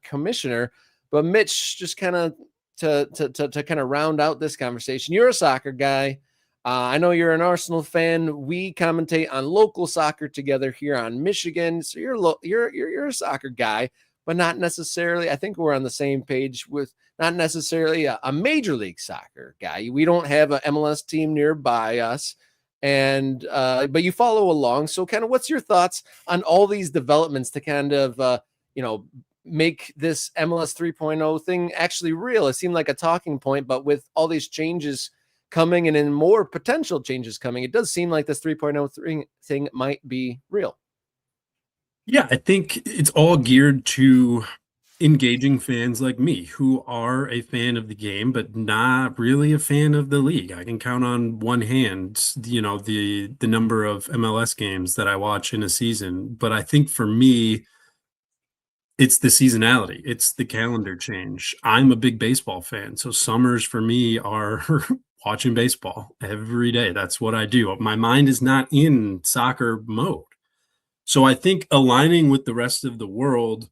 Speaker 1: commissioner. But Mitch, just kind of to kind of round out this conversation, you're a soccer guy. I know you're an Arsenal fan. We commentate on local soccer together here on Michigan. So you're a soccer guy, but not necessarily. I think we're on the same page with not necessarily a Major League Soccer guy. We don't have an MLS team nearby us. And but you follow along. So kind of what's your thoughts on all these developments to kind of make this MLS 3.0 thing actually real? It seemed like a talking point, but with all these changes coming and in more potential changes coming, it does seem like this 3.0 thing might be real.
Speaker 2: Yeah, I think it's all geared to engaging fans like me who are a fan of the game, but not really a fan of the league. I can count on one hand, the number of MLS games that I watch in a season. But I think for me, it's the seasonality. It's the calendar change. I'm a big baseball fan. So summers for me are watching baseball every day. That's what I do. My mind is not in soccer mode. So I think aligning with the rest of the world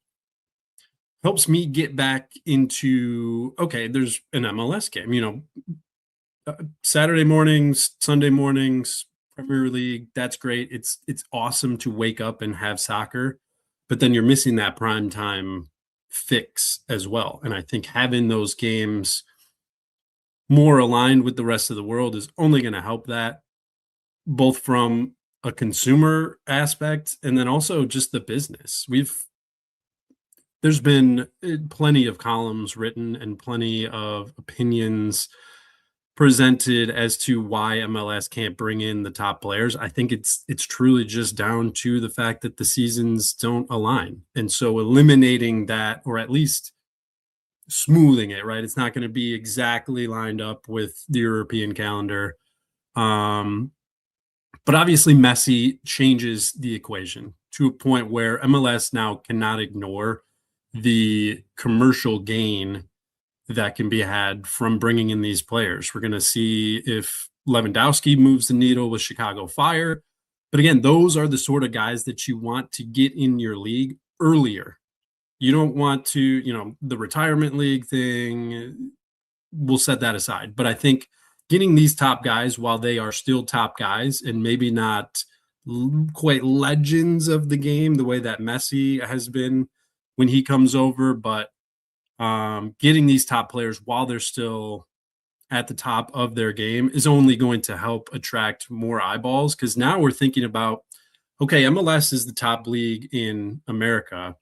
Speaker 2: helps me get back into, okay, there's an MLS game, Saturday mornings, Sunday mornings, Premier League. That's great. It's awesome to wake up and have soccer, but then you're missing that prime time fix as well. And I think having those games more aligned with the rest of the world is only going to help that, both from a consumer aspect and then also just the business. There's been plenty of columns written and plenty of opinions presented as to why MLS can't bring in the top players. I think it's truly just down to the fact that the seasons don't align. And so eliminating that, or at least smoothing it, right? It's not going to be exactly lined up with the European calendar. But obviously Messi changes the equation to a point where MLS now cannot ignore the commercial gain that can be had from bringing in these players. We're going to see if Lewandowski moves the needle with Chicago Fire. But again, those are the sort of guys that you want to get in your league earlier. You don't want to, the retirement league thing, we'll set that aside. But I think getting these top guys while they are still top guys and maybe not quite legends of the game the way that Messi has been when he comes over, but getting these top players while they're still at the top of their game is only going to help attract more eyeballs, because now we're thinking about, okay, MLS is the top league in America,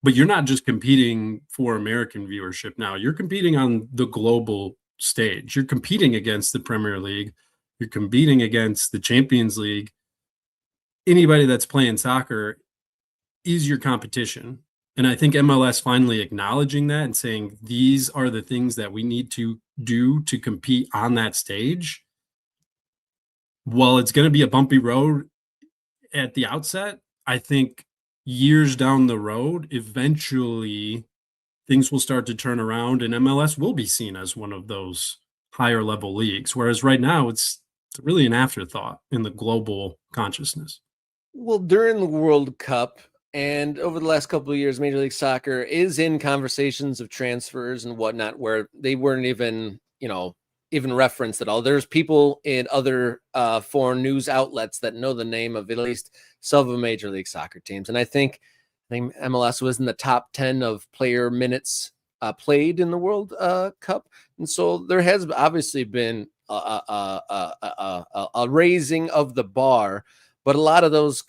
Speaker 2: but you're not just competing for American viewership now. You're competing on the global stage. You're competing against the Premier League. You're competing against the Champions League. Anybody that's playing soccer is your competition. And I think MLS finally acknowledging that and saying, these are the things that we need to do to compete on that stage. While it's going to be a bumpy road at the outset, I think years down the road, eventually things will start to turn around and MLS will be seen as one of those higher level leagues. Whereas right now it's really an afterthought in the global consciousness.
Speaker 1: Well, during the World Cup and over the last couple of years, Major League Soccer is in conversations of transfers and whatnot where they weren't even, even referenced at all. There's people in other foreign news outlets that know the name of at least some of the Major League Soccer teams. And I think MLS was in the top 10 of player minutes played in the World Cup. And so there has obviously been a raising of the bar. But a lot of those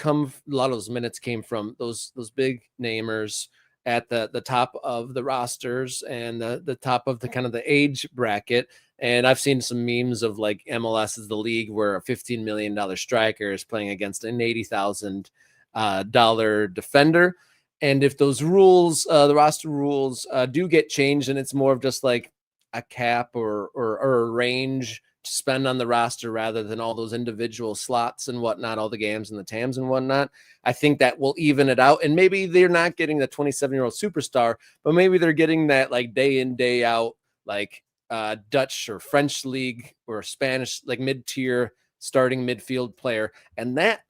Speaker 1: minutes came from those big namers at the top of the rosters and the top of the kind of the age bracket. And I've seen some memes of like MLS is the league where a $15 million striker is playing against an $80,000 defender. And if those rules, the roster rules do get changed and it's more of just like a cap or a range to spend on the roster rather than all those individual slots and whatnot, all the GAMs and the TAMs and whatnot, I think that will even it out. And maybe they're not getting the 27-year-old superstar, but maybe they're getting that like day in, day out, like Dutch or French league or Spanish, like mid-tier starting midfield player. And that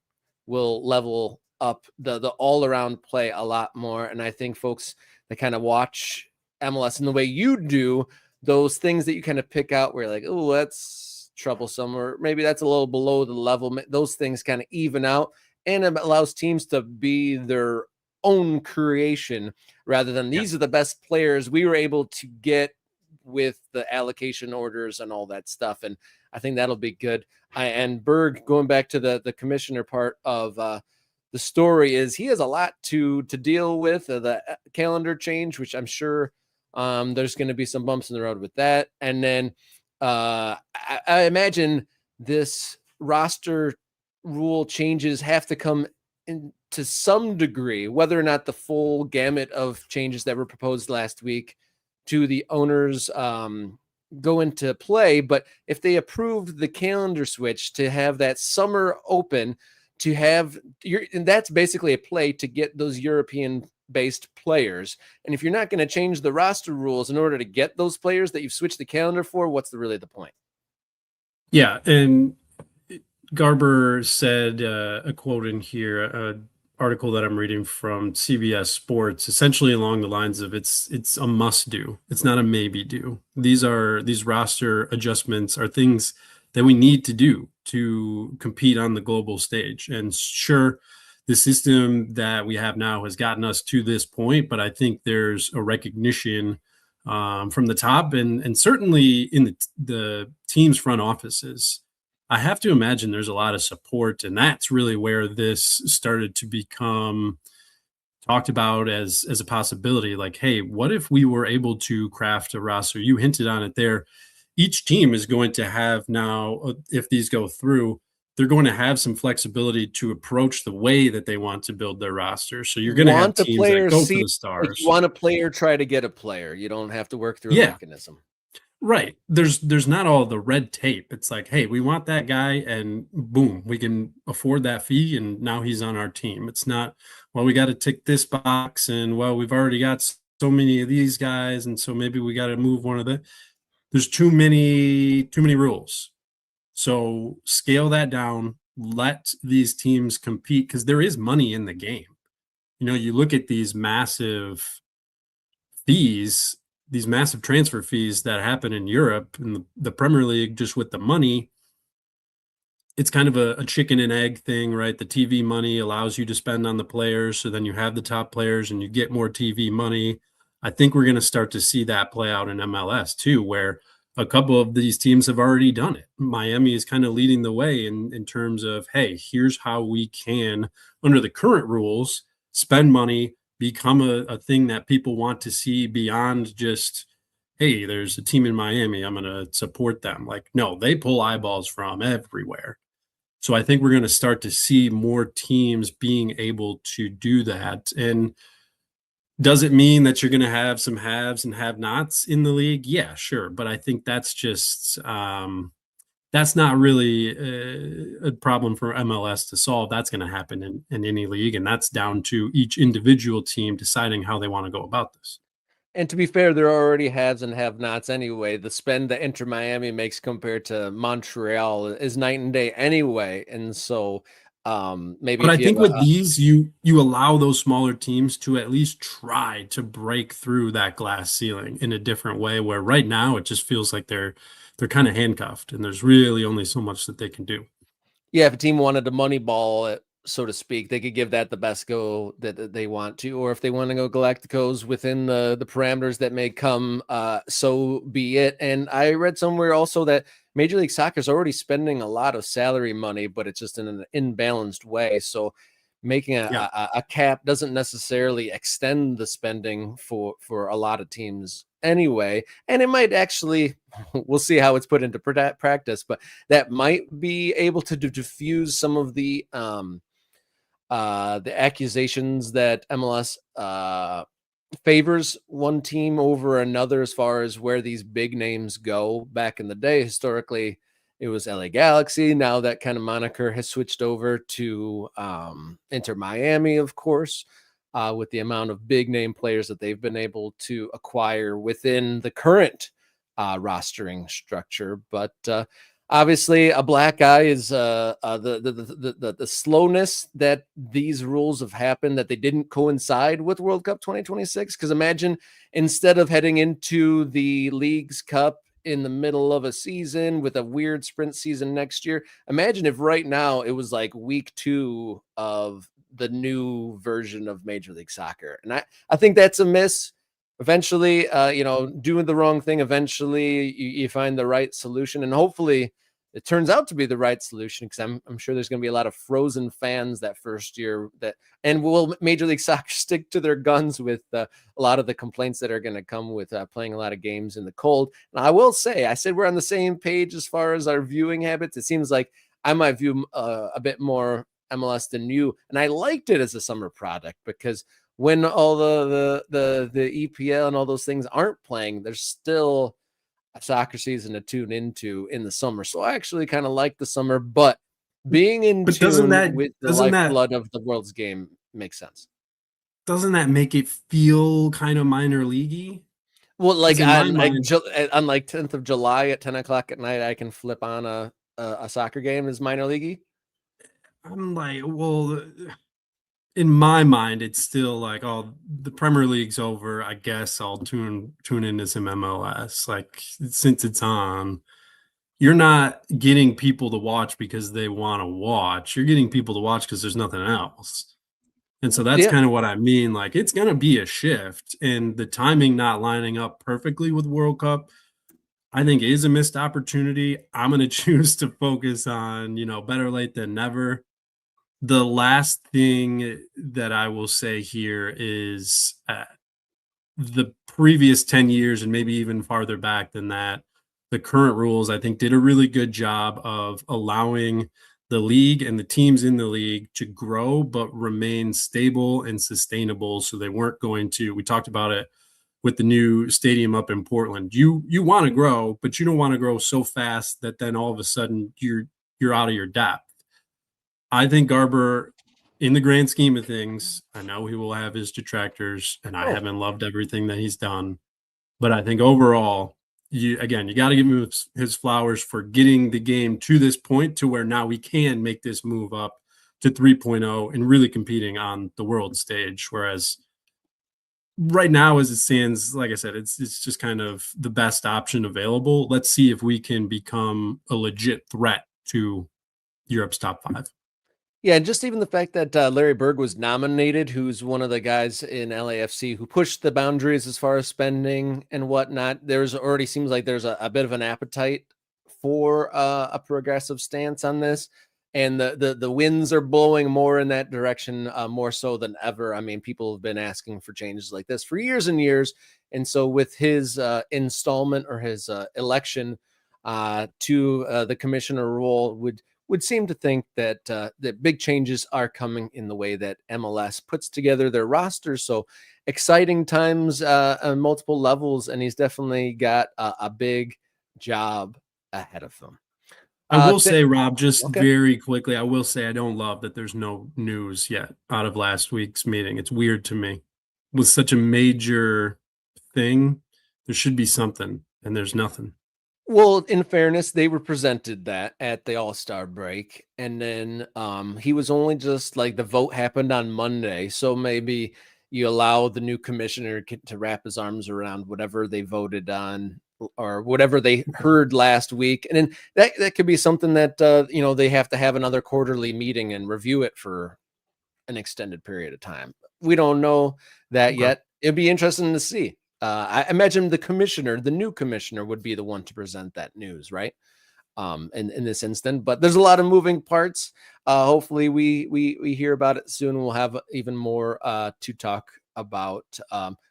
Speaker 1: will level up the all-around play a lot more. And I think folks that kind of watch MLS in the way you do, those things that you kind of pick out where you're like, oh, that's troublesome, or maybe that's a little below the level. Those things kind of even out, and it allows teams to be their own creation rather than these are the best players we were able to get with the allocation orders and all that stuff. And I think that'll be good. And Berg, going back to the commissioner part of the story, is he has a lot to deal with, the calendar change, which I'm sure there's going to be some bumps in the road with that. And then I imagine this roster rule changes have to come in to some degree, whether or not the full gamut of changes that were proposed last week to the owners go into play. But if they approved the calendar switch to have that summer open, to have and that's basically a play to get those European based players. And if you're not going to change the roster rules in order to get those players that you've switched the calendar for, what's really the point?
Speaker 2: Yeah. And Garber said a quote in here, an article that I'm reading from CBS Sports, essentially along the lines of it's a must do. It's not a maybe do. These roster adjustments are things that we need to do to compete on the global stage. And sure, the system that we have now has gotten us to this point, but I think there's a recognition from the top and certainly in the team's front offices. I have to imagine there's a lot of support, and that's really where this started to become talked about as a possibility. Like, hey, what if we were able to craft a roster? You hinted on it there. Each team is going to have now, if these go through, they're going to have some flexibility to approach the way that they want to build their roster. So you're going to have teams that go for the stars.
Speaker 1: You want a player, try to get a player. You don't have to work through a mechanism.
Speaker 2: Right. There's not all the red tape. It's like, hey, we want that guy and boom, we can afford that fee and now he's on our team. It's not, well, we got to tick this box and well, we've already got so many of these guys and so maybe we got to move one of the. There's too many rules. So scale that down, let these teams compete because there is money in the game. You know, you look at these massive fees, these massive transfer fees that happen in Europe and the Premier League, just with the money, it's kind of a chicken and egg thing, right? The TV money allows you to spend on the players. So then you have the top players and you get more TV money. I think we're going to start to see that play out in MLS too, where a couple of these teams have already done it. Miami is kind of leading the way in terms of, hey, here's how we can, under the current rules, spend money, become a thing that people want to see beyond just, hey, there's a team in Miami, I'm going to support them. Like, no, they pull eyeballs from everywhere. So I think we're going to start to see more teams being able to do that. And does it mean that you're going to have some haves and have-nots in the league? Yeah, sure. But I think that's just that's not really a problem for MLS to solve. That's going to happen in any league, and that's down to each individual team deciding how they want to go about this.
Speaker 1: And to be fair, there are already haves and have-nots anyway. The spend that Inter Miami makes compared to Montreal is night and day anyway. And so maybe
Speaker 2: But I
Speaker 1: if you
Speaker 2: think
Speaker 1: have
Speaker 2: with these, you allow those smaller teams to at least try to break through that glass ceiling in a different way, where right now it just feels like they're kind of handcuffed and there's really only so much that they can do.
Speaker 1: yeah, if a team wanted to money ball it, so to speak, they could give that the best go that they want to, or if they want to go Galacticos within the parameters that may come, so be it. And I read somewhere also that Major League Soccer is already spending a lot of salary money, but it's just in an imbalanced way. So making a cap doesn't necessarily extend the spending for a lot of teams anyway. And it might actually, we'll see how it's put into practice, but that might be able to diffuse some of the accusations that MLS favors one team over another as far as where these big names go. Back in the day, historically, it was LA Galaxy. Now that kind of moniker has switched over to Inter Miami, of course, with the amount of big name players that they've been able to acquire within the current rostering structure. But obviously, a black eye is the slowness that these rules have happened, that they didn't coincide with World Cup 2026. Because imagine, instead of heading into the Leagues Cup in the middle of a season with a weird sprint season next year, imagine if right now it was like week 2 of the new version of Major League Soccer. And I think that's a miss. Eventually, doing the wrong thing, eventually you find the right solution, and hopefully it turns out to be the right solution, because I'm sure there's going to be a lot of frozen fans that first year, and will Major League Soccer stick to their guns with a lot of the complaints that are going to come with playing a lot of games in the cold. And I will say, I said we're on the same page as far as our viewing habits. It seems like I might view a bit more MLS than you, and I liked it as a summer product, because when all the EPL and all those things aren't playing, there's still a soccer season to tune into in the summer. So I actually kind of like the summer, but being in
Speaker 2: But
Speaker 1: tune with the lifeblood of the world's game makes sense.
Speaker 2: Doesn't that make it feel kind of minor leaguey?
Speaker 1: Well, like
Speaker 2: In my
Speaker 1: on
Speaker 2: mind,
Speaker 1: 10th of July at 10 o'clock at night, I can flip on a soccer game as minor leaguey.
Speaker 2: I'm like, well, in my mind, it's still like, oh, the Premier League's over. I guess I'll tune into some MLS. Like, since it's on, you're not getting people to watch because they want to watch. You're getting people to watch because there's nothing else. And so that's
Speaker 1: Yeah.
Speaker 2: kind of what I mean. Like, it's going to be a shift, and the timing not lining up perfectly with World Cup, I think, is a missed opportunity. I'm going to choose to focus on, better late than never. The last thing that I will say here is the previous 10 years, and maybe even farther back than that, the current rules, I think, did a really good job of allowing the league and the teams in the league to grow but remain stable and sustainable. So they weren't going to, we talked about it with the new stadium up in Portland. You want to grow, but you don't want to grow so fast that then all of a sudden you're out of your depth. I think Garber, in the grand scheme of things, I know he will have his detractors, and I haven't loved everything that he's done. But I think overall, you got to give him his flowers for getting the game to this point, to where now we can make this move up to 3.0 and really competing on the world stage. Whereas right now, as it stands, like I said, it's just kind of the best option available. Let's see if we can become a legit threat to Europe's top 5.
Speaker 1: Yeah, and just even the fact that Larry Berg was nominated, who's one of the guys in LAFC who pushed the boundaries as far as spending and whatnot. There's already seems like there's a bit of an appetite for a progressive stance on this, and the winds are blowing more in that direction, more so than ever. I mean, people have been asking for changes like this for years and years, and so with his installment or his election to the commissioner role would seem to think that that big changes are coming in the way that MLS puts together their roster. So exciting times on multiple levels, and he's definitely got a big job ahead of him.
Speaker 2: I will say, Rob, just
Speaker 1: Okay.
Speaker 2: very quickly, I will say I don't love that there's no news yet out of last week's meeting. It's weird to me. With such a major thing, there should be something, and there's nothing.
Speaker 1: Well, in fairness, they were presented that at the All-Star break, and then he was only just like the vote happened on Monday, so maybe you allow the new commissioner to wrap his arms around whatever they voted on or whatever they heard last week, and then that could be something that you know, they have to have another quarterly meeting and review it for an extended period of time. We don't know that yet. It'd be interesting to see. I imagine the new commissioner would be the one to present that news, right? In this instant, but there's a lot of moving parts. Hopefully we hear about it soon. We'll have even more to talk about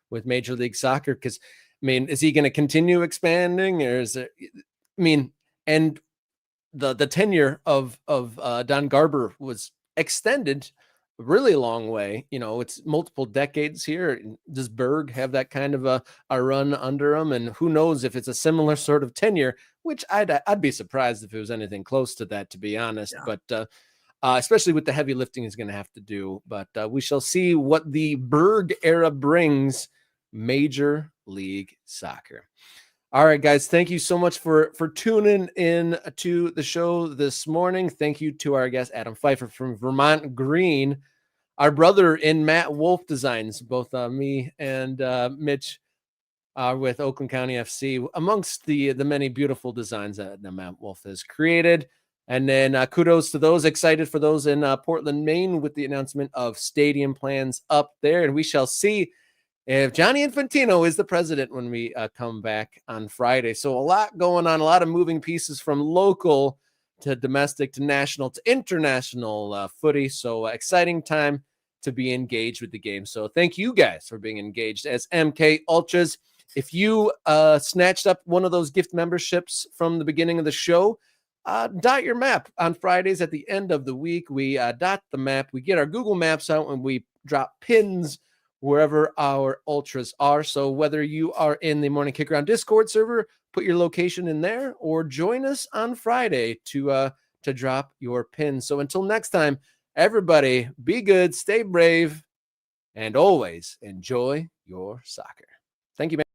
Speaker 1: with Major League Soccer. Because I mean, is he going to continue expanding, or is it? I mean, and the tenure of Don Garber was extended a really long way. You know, it's multiple decades here. Does Berg have that kind of a run under him? And who knows if it's a similar sort of tenure, which I'd be surprised if it was anything close to that, to be honest. Yeah. But especially with the heavy lifting he's going to have to do. But we shall see what the Berg era brings Major League Soccer. All right, guys, thank you so much for tuning in to the show this morning. Thank you to our guest, Adam Pfeifer from Vermont Green, our brother in Matt Wolf Designs. Both me and Mitch are with Oakland County FC, amongst the many beautiful designs that Matt Wolf has created. And then kudos to those excited for those in Portland, Maine, with the announcement of stadium plans up there. And we shall see if Johnny Infantino is the president when we come back on Friday. So a lot going on, a lot of moving pieces from local to domestic to national to international footy. So exciting time to be engaged with the game. So thank you guys for being engaged as MK Ultras. If you snatched up one of those gift memberships from the beginning of the show, dot your map on Fridays at the end of the week. We dot the map. We get our Google Maps out and we drop pins wherever our ultras are. So whether you are in the Morning Kickaround Discord server, put your location in there, or join us on Friday to drop your pin. So until next time, everybody, be good, stay brave, and always enjoy your soccer. Thank you, man.